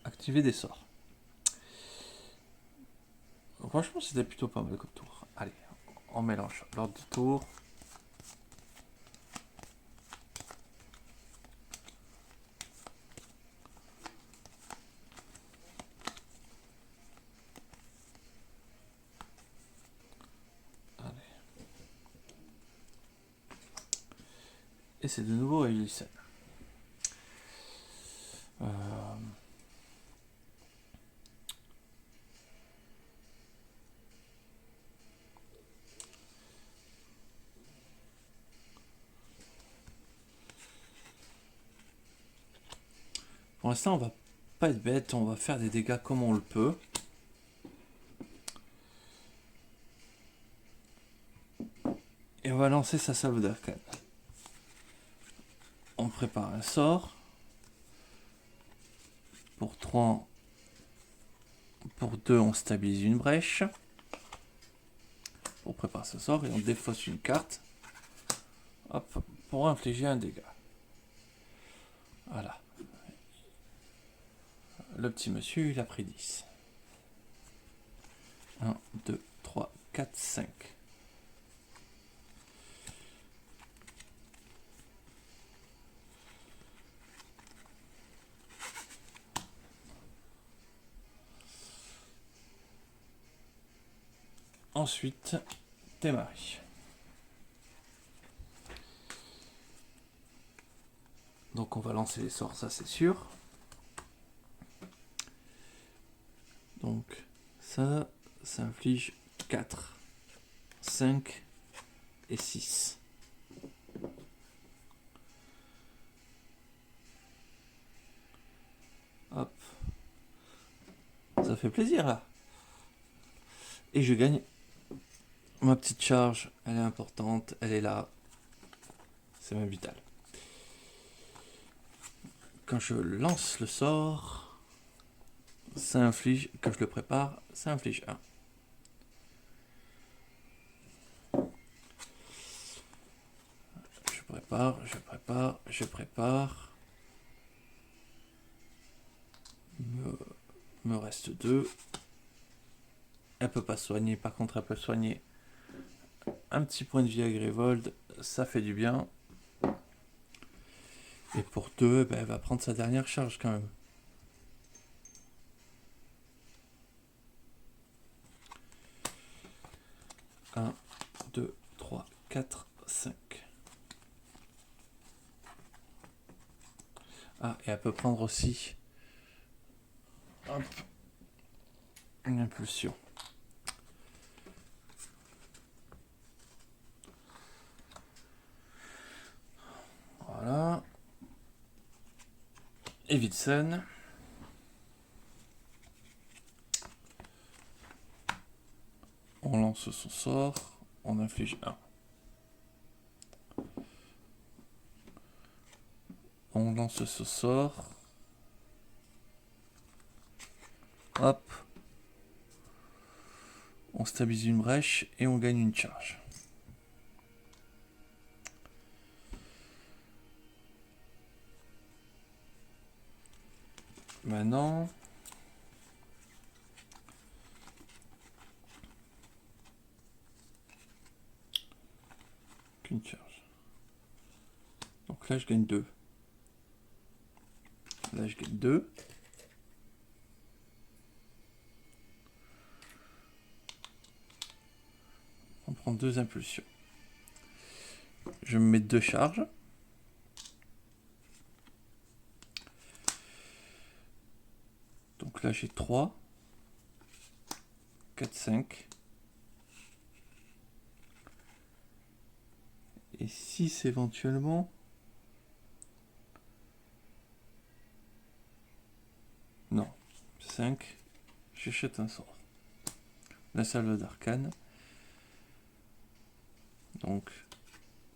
activer des sorts. Franchement, c'était plutôt pas mal comme tour. Allez, on mélange l'ordre du tour. Et c'est de nouveau Eulisen. Pour l'instant, on va pas être bête, on va faire des dégâts comme on le peut. Et on va lancer sa salve d'arcane. On prépare un sort. Pour 3, pour 2, on stabilise une brèche. On prépare ce sort et on défausse une carte. Hop, pour infliger un dégât. Voilà. Le petit monsieur, il a pris 10. 1, 2, 3, 4, 5. Ensuite, Temari. Donc on va lancer les sorts, ça c'est sûr. Donc ça inflige 4, 5 et 6. Hop. Ça fait plaisir là. Et je gagne ma petite charge, elle est importante, elle est là. C'est même vital. Quand je lance le sort, ça inflige, quand je le prépare, ça inflige 1. Je prépare. Me reste 2. Elle peut pas soigner, par contre elle peut soigner un petit point de vie à Grévold, ça fait du bien. Et pour 2, elle va prendre sa dernière charge quand même. Un, 2, 3, 4, 5. Ah, et elle peut prendre aussi une impulsion. Voilà. Evidson. On lance son sort. On inflige 1. On lance ce sort. Hop. On stabilise une brèche et on gagne une charge. Maintenant, qu'une charge. Donc là, je gagne 2. Là, je gagne 2. On prend 2 impulsions. Je me mets 2 charges. Donc là, j'ai 3, 4, 5. Et 6 éventuellement. Non, 5. J'achète un sort. La salve d'arcane. Donc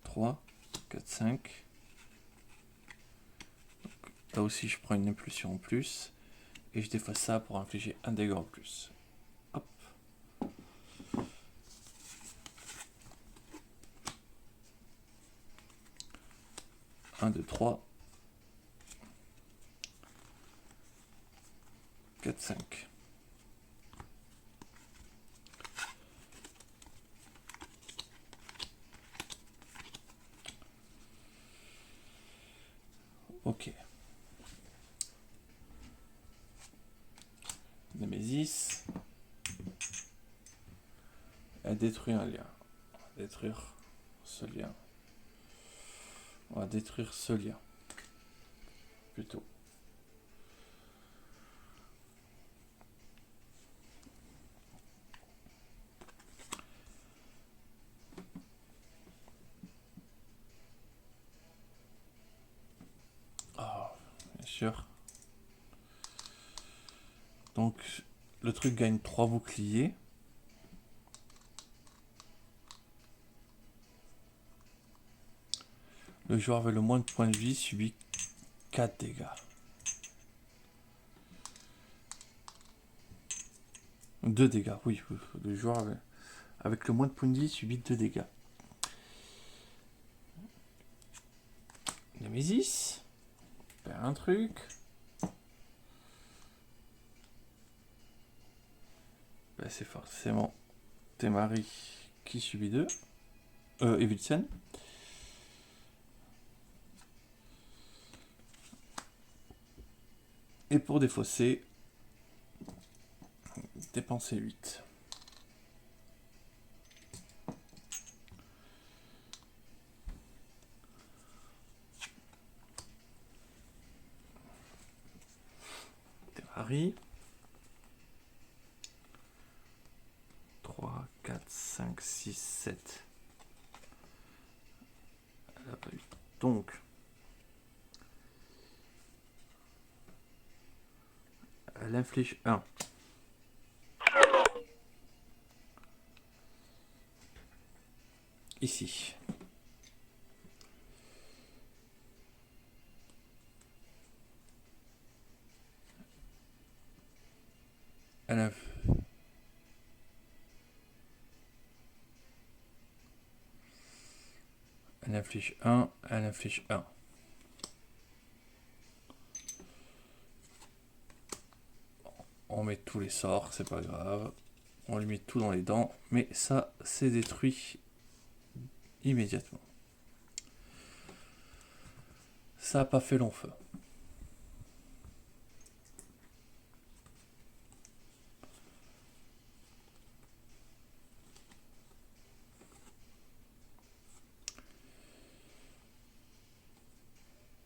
3, 4, 5. Donc, là aussi, je prends une impulsion en plus. Et je défasse ça pour infliger un dégât en plus. Hop. Un, 2, 3. 4, 5. Ok. Némésis. Elle détruit un lien. On va détruire ce lien. On va détruire ce lien. Plutôt. Ah, bien sûr. Donc, le truc gagne 3 boucliers. Le joueur avec le moins de points de vie subit 4 dégâts. Deux dégâts, oui. Le joueur avec le moins de points de vie subit 2 dégâts. Némésis. Perd un truc. Ben, c'est forcément Temari qui subit 2. Evilsen. Et pour défausser, dépenser 8. Temari. 3, 4, 5, 6, 7. Elle n'a pas 8. Donc, elle inflige 1. Ici. Elle inflige 1, elle inflige 1. On met tous les sorts, c'est pas grave. On lui met tout dans les dents, mais ça, c'est détruit immédiatement. Ça n'a pas fait long feu.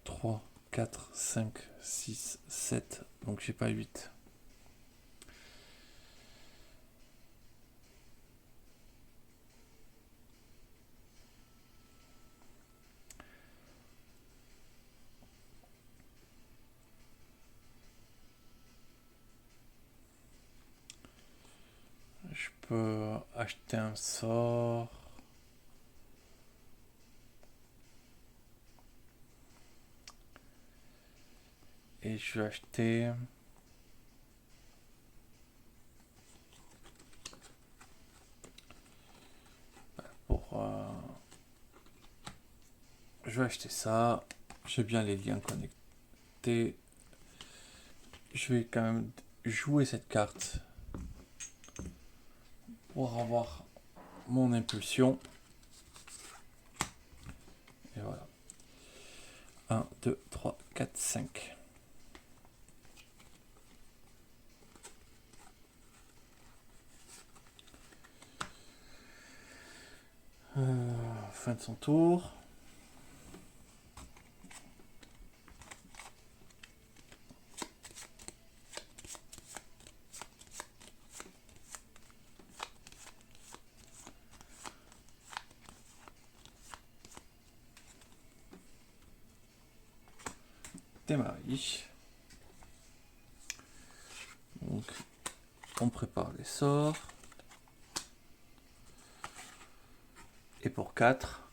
Trois, 4, 5, 6, 7. Donc j'ai pas 8. Je peux acheter un sort. Et je vais acheter... Je vais acheter ça. J'ai bien les liens connectés. Je vais quand même jouer cette carte pour avoir mon impulsion. 4, 5. Fin de son tour. Démarrer. Donc, on prépare les sorts. Et pour 4,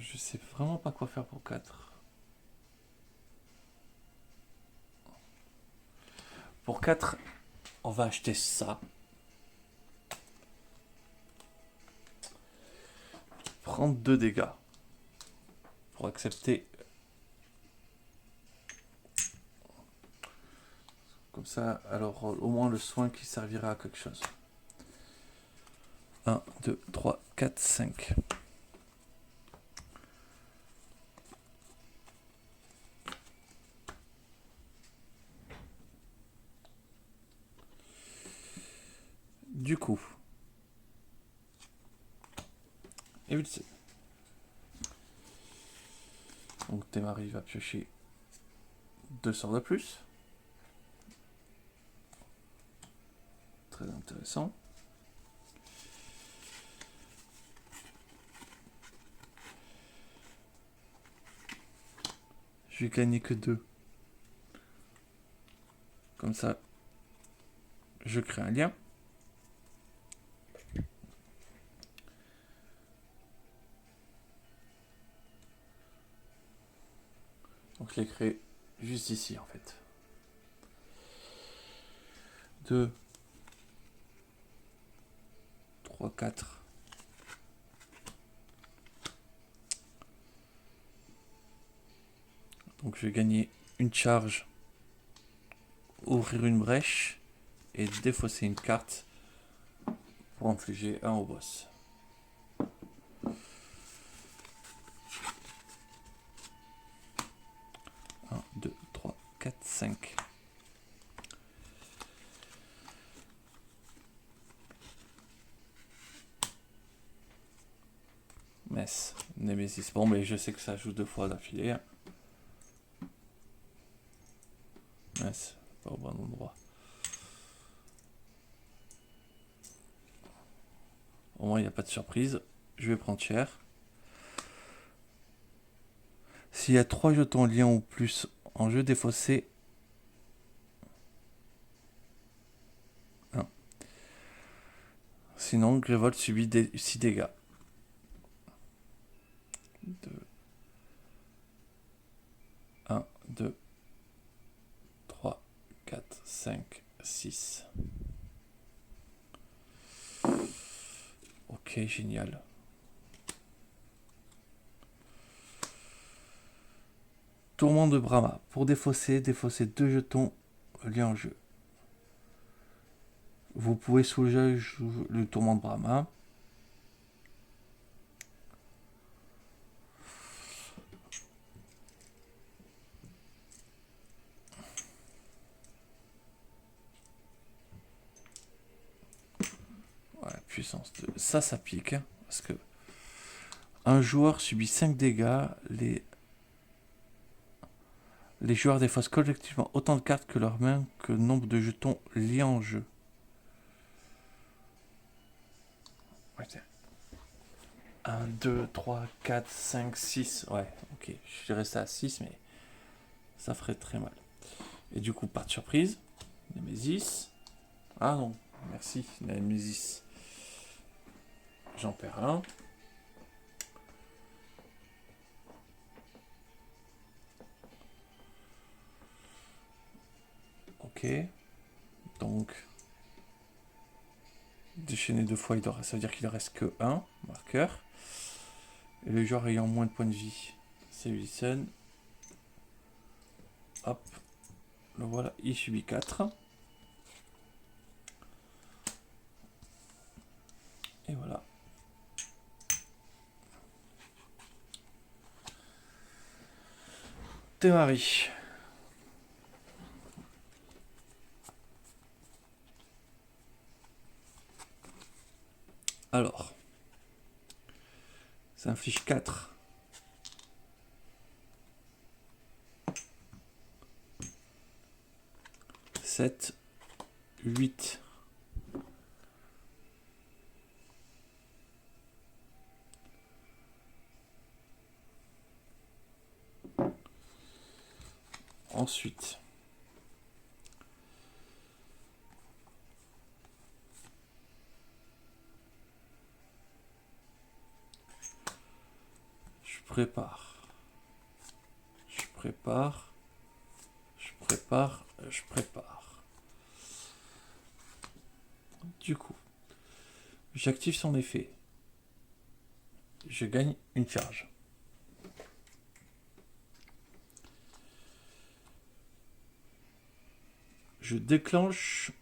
je sais vraiment pas quoi faire pour 4. Pour 4, on va acheter ça. Prendre 2 dégâts. Pour accepter. Comme ça, alors au moins le soin qui servira à quelque chose. 1, 2, 3, 4, 5. Du coup, évulsé. Donc Temari va piocher 2 sorts de plus. Très intéressant. Je vais gagner que 2. Comme ça, je crée un lien. Donc je l'ai créé juste ici en fait. 2, 3, 4. Donc je vais gagner une charge, ouvrir une brèche et défausser une carte pour infliger 1 au boss. Un, 2, 3, 4, 5. Mess, Nemesis. Bon, mais je sais que ça joue 2 fois d'affilée. Mess, pas au bon endroit. Au moins, il n'y a pas de surprise. Je vais prendre cher. S'il y a 3 jetons liens ou plus en jeu défaussé, 1. Sinon, Grévold subit 6 dégâts. 2. 1, 2, 3, 4, 5, 6. Ok, génial. Tourment de Brahma. Pour défausser 2 jetons liés en jeu. Vous pouvez soulever le tourment de Brahma. Ouais, puissance 2. Ça pique. Hein, parce que un joueur subit 5 dégâts. Les joueurs défaussent collectivement autant de cartes que leur main que le nombre de jetons liés en jeu. Ouais, 1, 2, 3, 4, 5, 6. Ouais, ok. Je suis resté à 6, mais ça ferait très mal. Et du coup, pas de surprise. Nemesis. Ah non, merci, Nemesis. J'en perds un. Ok. Donc, déchaîner 2 fois, ça veut dire qu'il ne reste que 1 marqueur. Et le joueur ayant moins de points de vie, c'est Wilson. Hop. Le voilà, il subit 4. Et voilà. Thémarie. Alors, ça inflige 4. « 7, 8. Ensuite, je prépare. Du coup, j'active son effet. Je gagne une charge. Je déclenche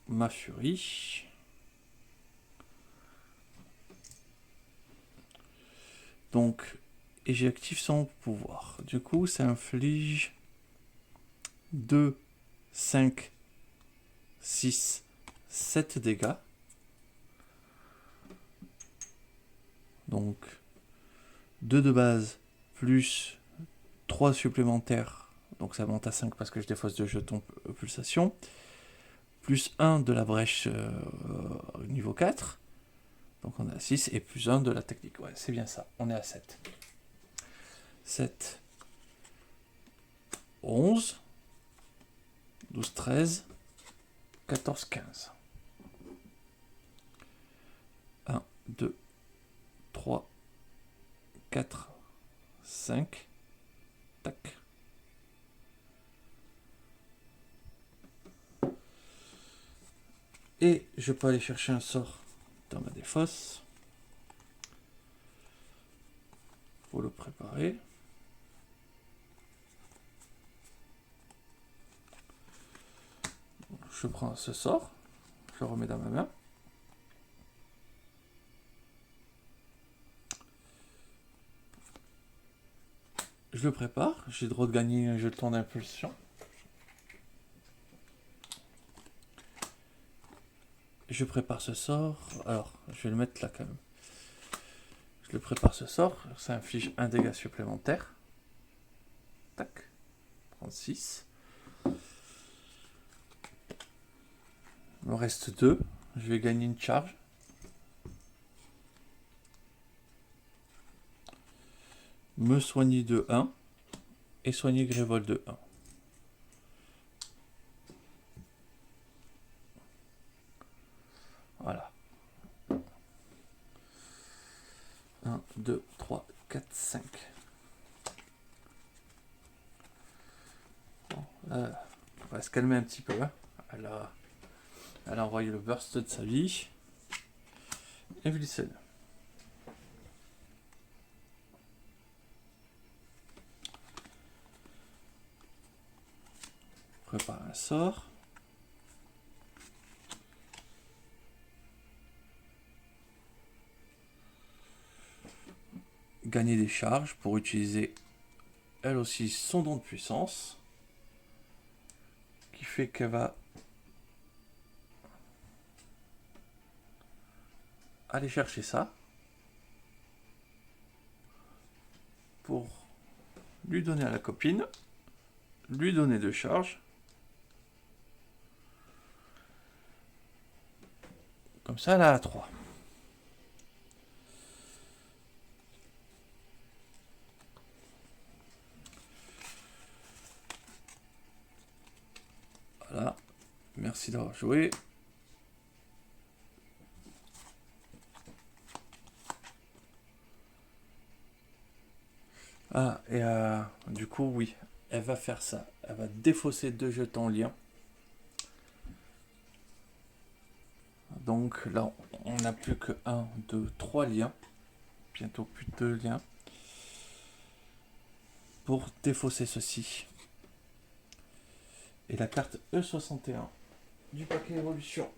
ma furie. Donc, et j'active son pouvoir. Du coup, ça inflige 2, 5, 6, 7 dégâts. Donc, 2 de base, plus 3 supplémentaires. Donc ça monte à 5 parce que je défausse 2 jetons pulsation. Plus 1 de la brèche niveau 4. Donc on est à 6. Et plus 1 de la technique. Ouais, c'est bien ça. On est à 7. 7, 11, 12, 13, 14, 15. 1, 2, 3, 4, 5. Tac. Et je peux aller chercher un sort dans ma défausse. Faut le préparer. Je prends ce sort, je le remets dans ma main. Je le prépare, j'ai le droit de gagner un jeton d'impulsion. Je prépare ce sort. Alors, je vais le mettre là quand même. Je le prépare ce sort, ça inflige un dégât supplémentaire. Tac. 36. Il me reste 2. Je vais gagner une charge. Me soigner de 1. Et soigner Grévol de 1. Voilà. 1, 2, 3, 4, 5. Bon, on va se calmer un petit peu. Hein. Elle a envoyé le burst de sa vie. Et Vlissel. Prépare un sort. Gagner des charges pour utiliser elle aussi son don de puissance. Qui fait qu'elle va aller chercher ça. Pour lui donner à la copine. Lui donner 2 charges. Comme ça, elle a 3. Voilà. Merci d'avoir joué. Ah, et du coup, oui. Elle va faire ça. Elle va défausser 2 jetons liens. Donc là, on n'a plus que 1, 2, 3 liens. Bientôt plus de 2 liens. Pour défausser ceci. Et la carte E61 du paquet évolution.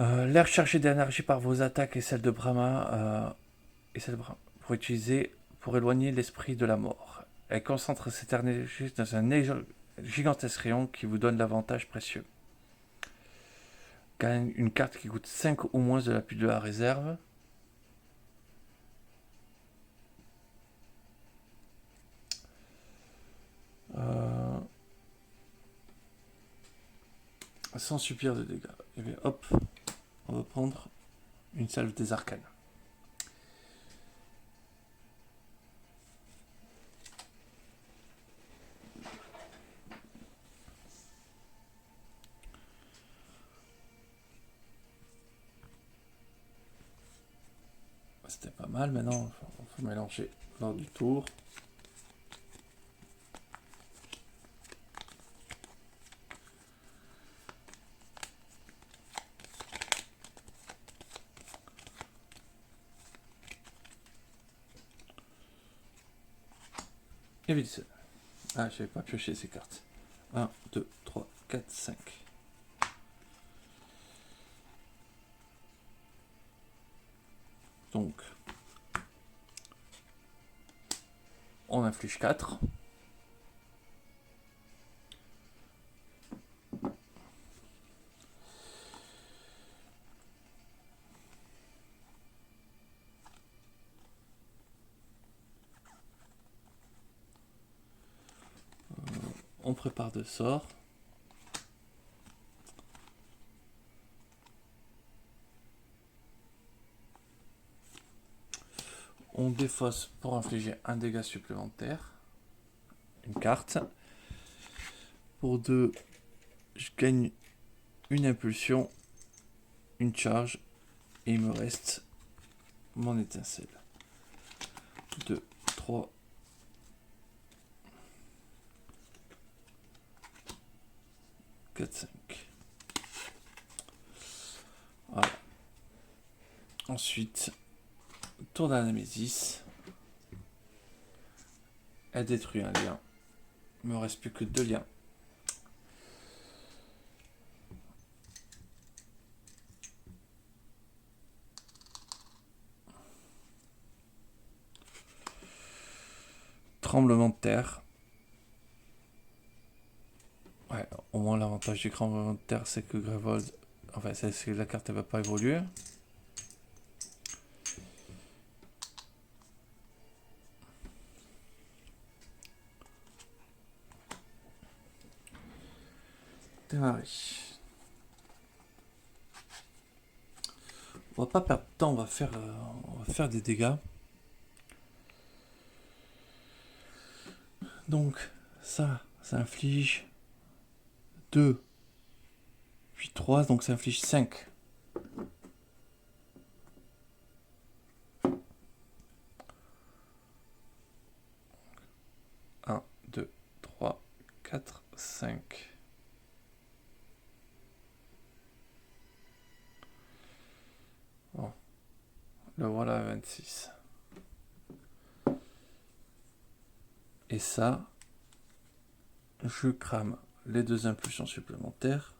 L'air chargé d'énergie par vos attaques et celle de Brahma, pour utiliser pour éloigner l'esprit de la mort. Elle concentre cette énergie dans un gigantesque rayon qui vous donne l'avantage précieux. Gagne une carte qui coûte 5 ou moins de l'appui de la réserve. Sans subir de dégâts. Et bien hop, on va prendre une salve des arcanes. C'était pas mal, maintenant on faut mélanger lors du tour. Et vite. Ah, j'avais pas pioché ces cartes. 1, 2, 3, 4, 5. Donc, on inflige 4. On prépare 2 sorts. On défausse pour infliger un dégât supplémentaire. Une carte. Pour 2, je gagne une impulsion, une charge, et il me reste mon étincelle. 2, 3, 4, 5. Voilà. Ensuite, tour d'Anamésis. Elle détruit un lien. Il me reste plus que 2 liens. Tremblement de terre. Ouais, au moins l'avantage du tremblement de terre, c'est que Grevold, enfin, c'est que la carte ne va pas évoluer. Démarrer. On va pas perdre de temps, on va faire des dégâts. Donc, ça inflige 2, puis 3, donc ça inflige 5. Un, 2, 3, 4, 5. Bon. Le voilà à 26. Et ça, je crame les 2 impulsions supplémentaires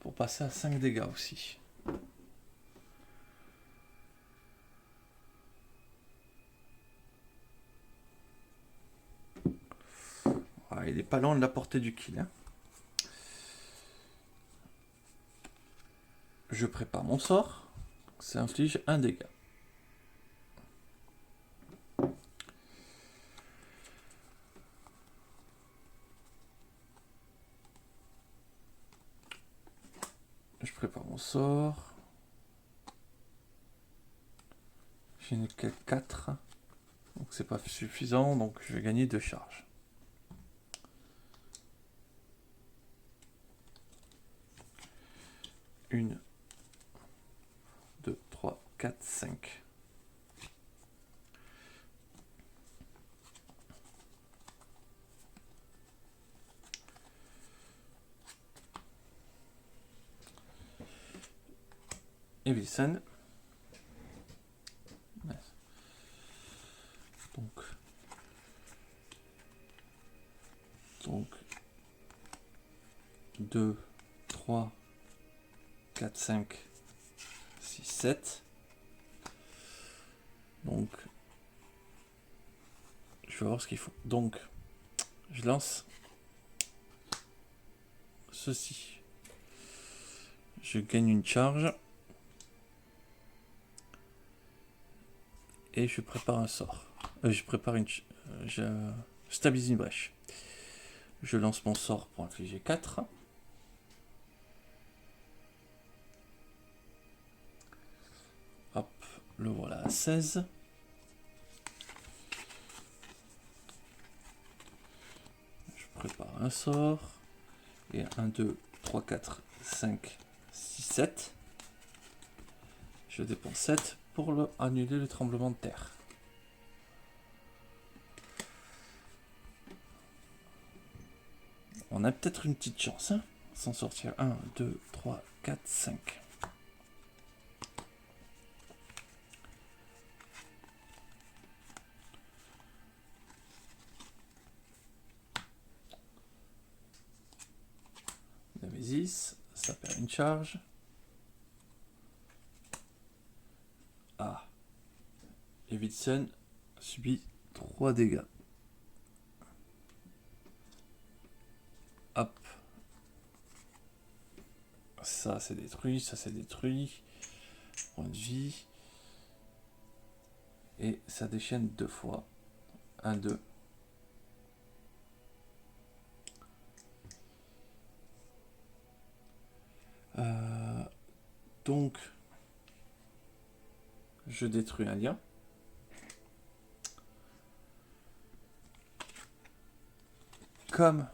pour passer à 5 dégâts aussi. Ah, il est pas loin de la portée du kill. Hein. Je prépare mon sort. Ça inflige un dégât. Je prépare mon sort. Je n'ai que 4. Donc c'est pas suffisant. Donc je vais gagner 2 charges. Une, 2, 3, 4, 5. Et Wilson. Donc 2, 3, 4, 5, 6, 7. Donc, je vais voir ce qu'il faut. Donc, je lance ceci. Je gagne une charge. Et je prépare un sort. Je prépare une... je stabilise une brèche. Je lance mon sort pour infliger 4. Hop, le voilà à 16. Je prépare un sort. Et 1, 2, 3, 4, 5, 6, 7. Je dépense 7 pour annuler le tremblement de terre. On a peut-être une petite chance, hein, s'en sortir. 1, 2, 3, 4, 5. Némésis, ça perd une charge. Ah. Evidson subit 3 dégâts. Hop. Ça c'est détruit, ça c'est détruit. Point de vie. Et ça déchaîne 2 fois. 1, 2. Donc, je détruis un lien. Comme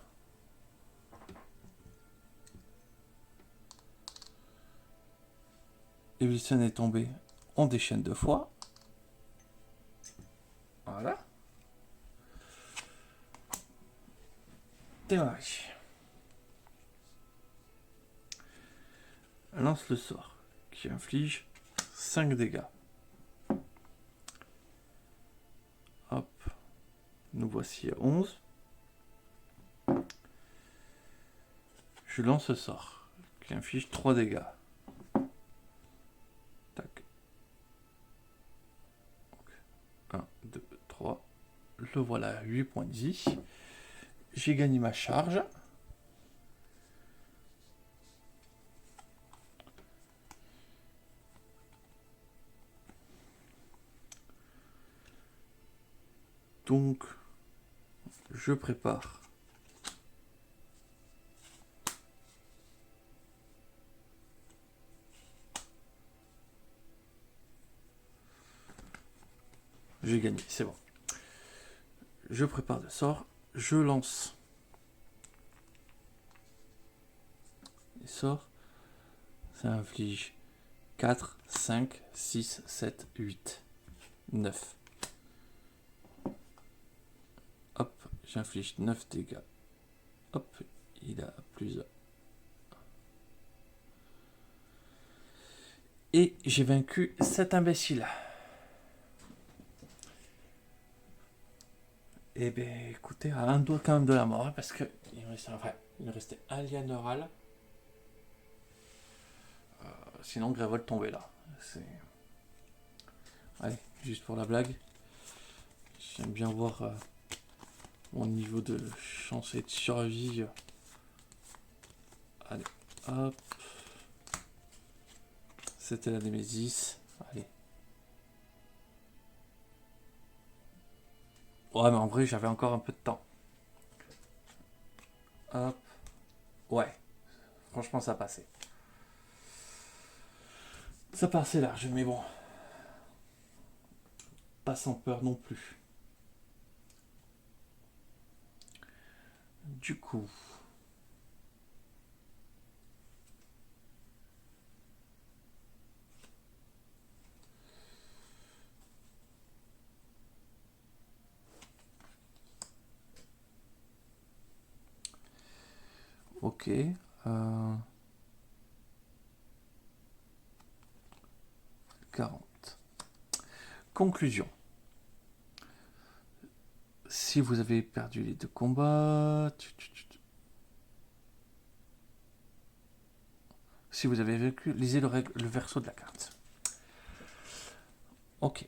Evilson est tombé, on déchaîne 2 fois. Voilà. Démarrer. Lance le sort qui inflige 5 dégâts. Hop. Nous voici à 11. Je lance ce sort qui inflige 3 dégâts. Tac. 1, 2, 3. Le voilà, 8 points de vie. J'ai gagné ma charge. Donc, je prépare j'ai gagné, c'est bon. Je prépare le sort, je lance les sorts. Ça inflige 4, 5, 6, 7, 8, 9. Hop, j'inflige 9 dégâts. Hop, il a plus. Et j'ai vaincu cet imbécile. Et ben écoutez, à un doigt quand même de la mort, hein, parce que il me restait un lien neural. Sinon Grévol tombait là. Allez, juste pour la blague. J'aime bien voir mon niveau de chance et de survie. Allez, hop. C'était la Némésis. Allez. Ouais, mais en vrai, j'avais encore un peu de temps. Hop. Ouais. Franchement, ça passait. Ça passait large, mais bon. Pas sans peur non plus. Du coup. Ok. 40. Conclusion. Si vous avez perdu les 2 combats... Si vous avez vaincu, lisez le verso de la carte. Ok.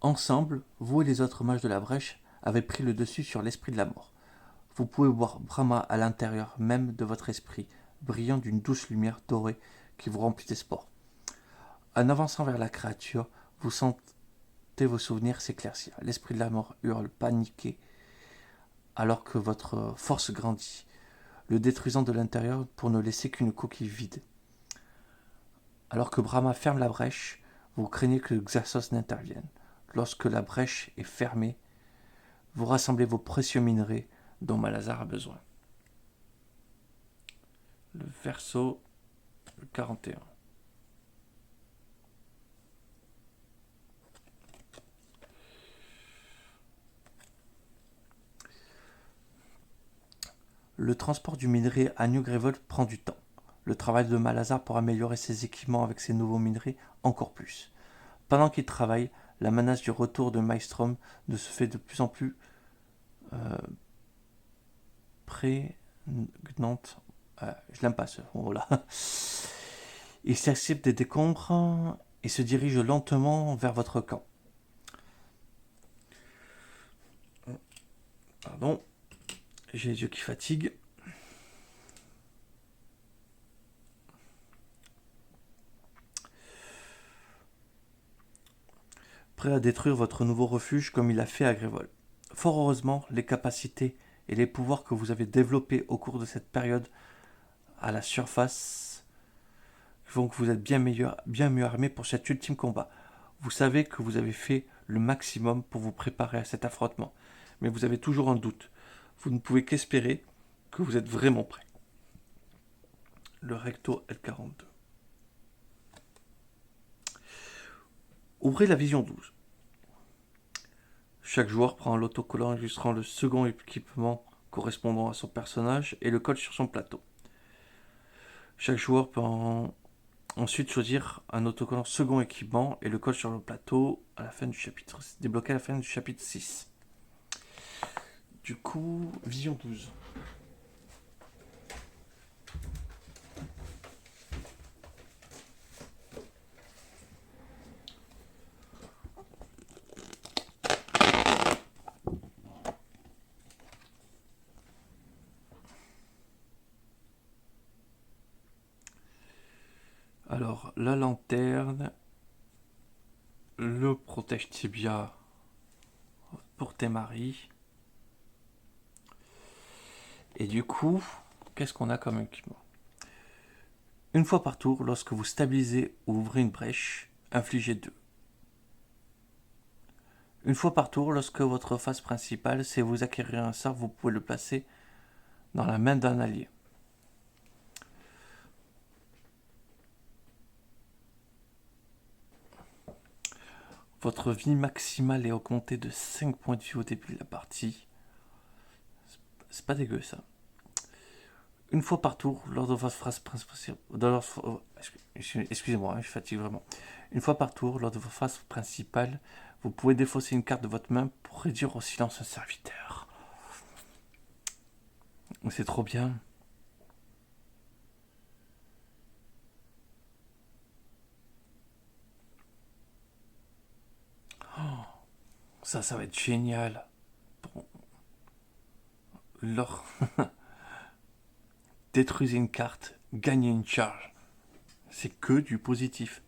Ensemble, vous et les autres mages de la brèche avez pris le dessus sur l'esprit de la mort. Vous pouvez voir Brahma à l'intérieur même de votre esprit, brillant d'une douce lumière dorée qui vous remplit d'espoir. En avançant vers la créature, vous sentez vos souvenirs s'éclaircir. L'esprit de la mort hurle, paniqué, alors que votre force grandit, le détruisant de l'intérieur pour ne laisser qu'une coquille vide. Alors que Brahma ferme la brèche, vous craignez que Xasos n'intervienne. Lorsque la brèche est fermée, vous rassemblez vos précieux minerais dont Malazar a besoin. Le verso 41. Le transport du minerai à New Gravel prend du temps. Le travail de Malazar pour améliorer ses équipements avec ces nouveaux minerais encore plus. Pendant qu'il travaille, la menace du retour de Maelstrom ne se fait de plus en plus prégnante. Je l'aime pas ce mot-là. Il s'accepte des décombres et se dirige lentement vers votre camp. Pardon, j'ai les yeux qui fatiguent. Prêt à détruire votre nouveau refuge comme il l'a fait à Grévol. Fort heureusement, les capacités et les pouvoirs que vous avez développés au cours de cette période à la surface font que vous êtes bien mieux armé pour cet ultime combat. Vous savez que vous avez fait le maximum pour vous préparer à cet affrontement, mais vous avez toujours un doute. Vous ne pouvez qu'espérer que vous êtes vraiment prêt. Le recto L42. Ouvrez la vision 12. Chaque joueur prend un autocollant illustrant le second équipement correspondant à son personnage et le colle sur son plateau. Chaque joueur peut ensuite choisir un autocollant second équipement et le colle sur le plateau à la fin du chapitre. C'est débloqué à la fin du chapitre 6. Du coup, vision 12. Alors, la lanterne, le protège tibia pour tes maris. Et du coup, qu'est-ce qu'on a comme équipement? Une fois par tour, lorsque vous stabilisez ou ouvrez une brèche, infligez 2. Une fois par tour, lorsque votre phase principale, c'est vous acquérir un sort, vous pouvez le placer dans la main d'un allié. Votre vie maximale est augmentée de 5 points de vie au début de la partie. C'est pas dégueu ça. Une fois par tour, lors de votre phase principale... Excusez-moi, je fatigue vraiment. Une fois par tour, lors de votre phase principale, vous pouvez défausser une carte de votre main pour réduire au silence un serviteur. C'est trop bien. Ça va être génial. Bon. Détruisez une carte, gagnez une charge. C'est que du positif.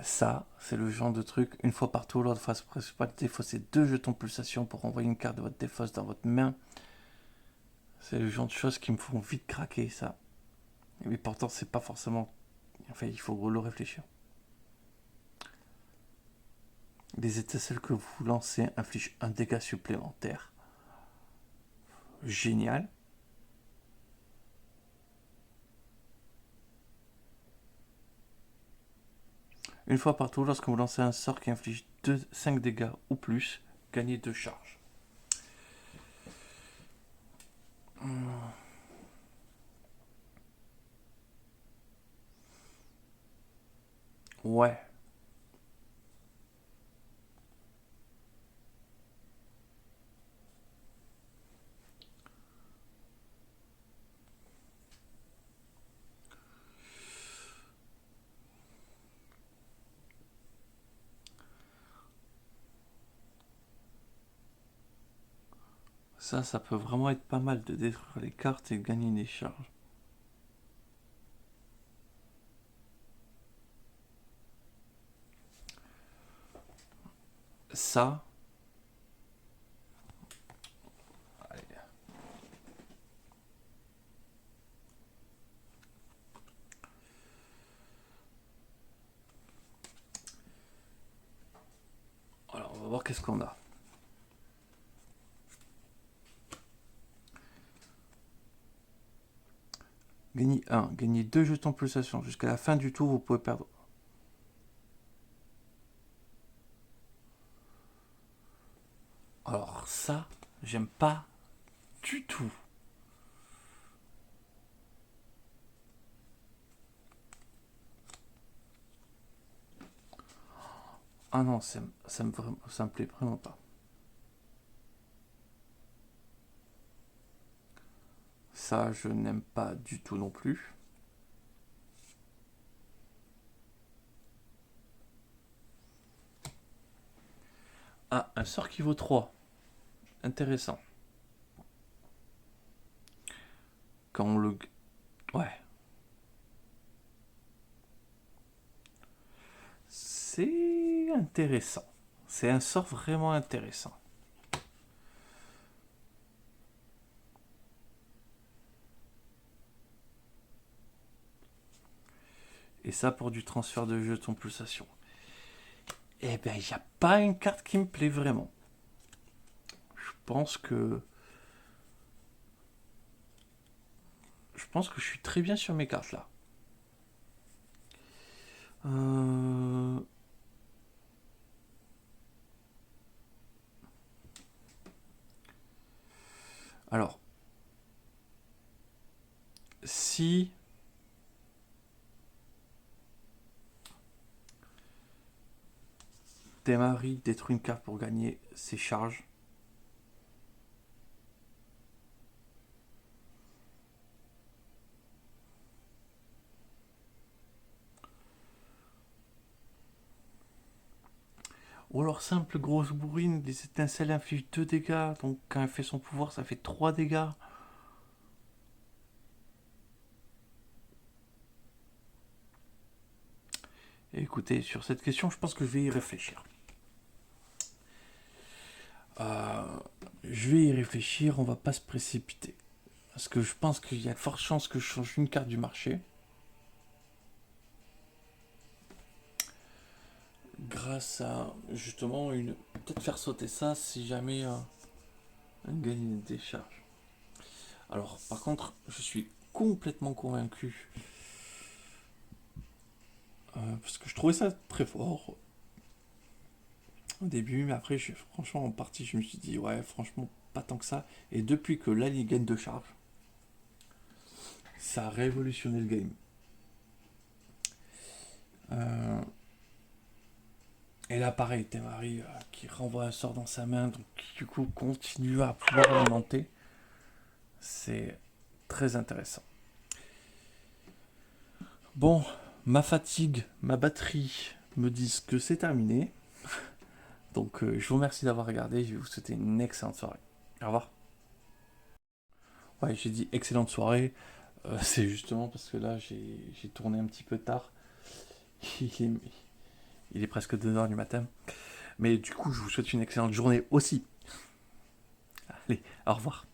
Ça, c'est le genre de truc, une fois par tour, lors de phase principale, défausser 2 jetons de pulsation pour envoyer une carte de votre défausse dans votre main. C'est le genre de choses qui me font vite craquer, ça. Mais pourtant, c'est pas forcément... Enfin, il faut le réfléchir. Les étincelles que vous lancez infligent un dégât supplémentaire. Génial. Une fois par tour, lorsque vous lancez un sort qui inflige 5 dégâts ou plus, gagnez 2 charges. Ouais. Ça peut vraiment être pas mal de détruire les cartes et de gagner des charges. Ça. Allez. Alors, on va voir qu'est-ce qu'on a. Gagner 1. Gagner 2 jetons pulsation. Jusqu'à la fin du tour, vous pouvez perdre. Alors ça, j'aime pas du tout. Ah non, ça me plaît vraiment pas. Ça, je n'aime pas du tout non plus. Ah, un sort qui vaut 3. Intéressant. Quand on le... Ouais. C'est intéressant. C'est un sort vraiment intéressant. Et ça pour du transfert de jetons pulsation. Eh ben, il n'y a pas une carte qui me plaît vraiment. Je pense que... Je pense que je suis très bien sur mes cartes là. Euh... Alors, si Temari détruit une carte pour gagner ses charges, ou alors simple grosse bourrine, les étincelles infligent 2 dégâts, donc quand elle fait son pouvoir, ça fait 3 dégâts. Et écoutez, sur cette question, je pense que je vais y réfléchir. Euh, je vais y réfléchir, on va pas se précipiter. Parce que je pense qu'il y a de fortes chances que je change une carte du marché. Grâce à justement une. Peut-être faire sauter ça si jamais on gagne des charges. Alors, par contre, je suis complètement convaincu. Parce que je trouvais ça très fort au début, mais après, franchement, en partie, je me suis dit, ouais, franchement, pas tant que ça. Et depuis que Lali gagne de charge, ça a révolutionné le game. Euh, et là, pareil, Temari qui renvoie un sort dans sa main, donc qui du coup continue à pouvoir alimenter. C'est très intéressant. Bon, ma fatigue, ma batterie me disent que c'est terminé. Donc je vous remercie d'avoir regardé, je vais vous souhaiter une excellente soirée. Au revoir. Ouais, j'ai dit excellente soirée, c'est justement parce que là j'ai tourné un petit peu tard. Il est, il est presque 2h du matin. Mais du coup, je vous souhaite une excellente journée aussi. Allez, au revoir.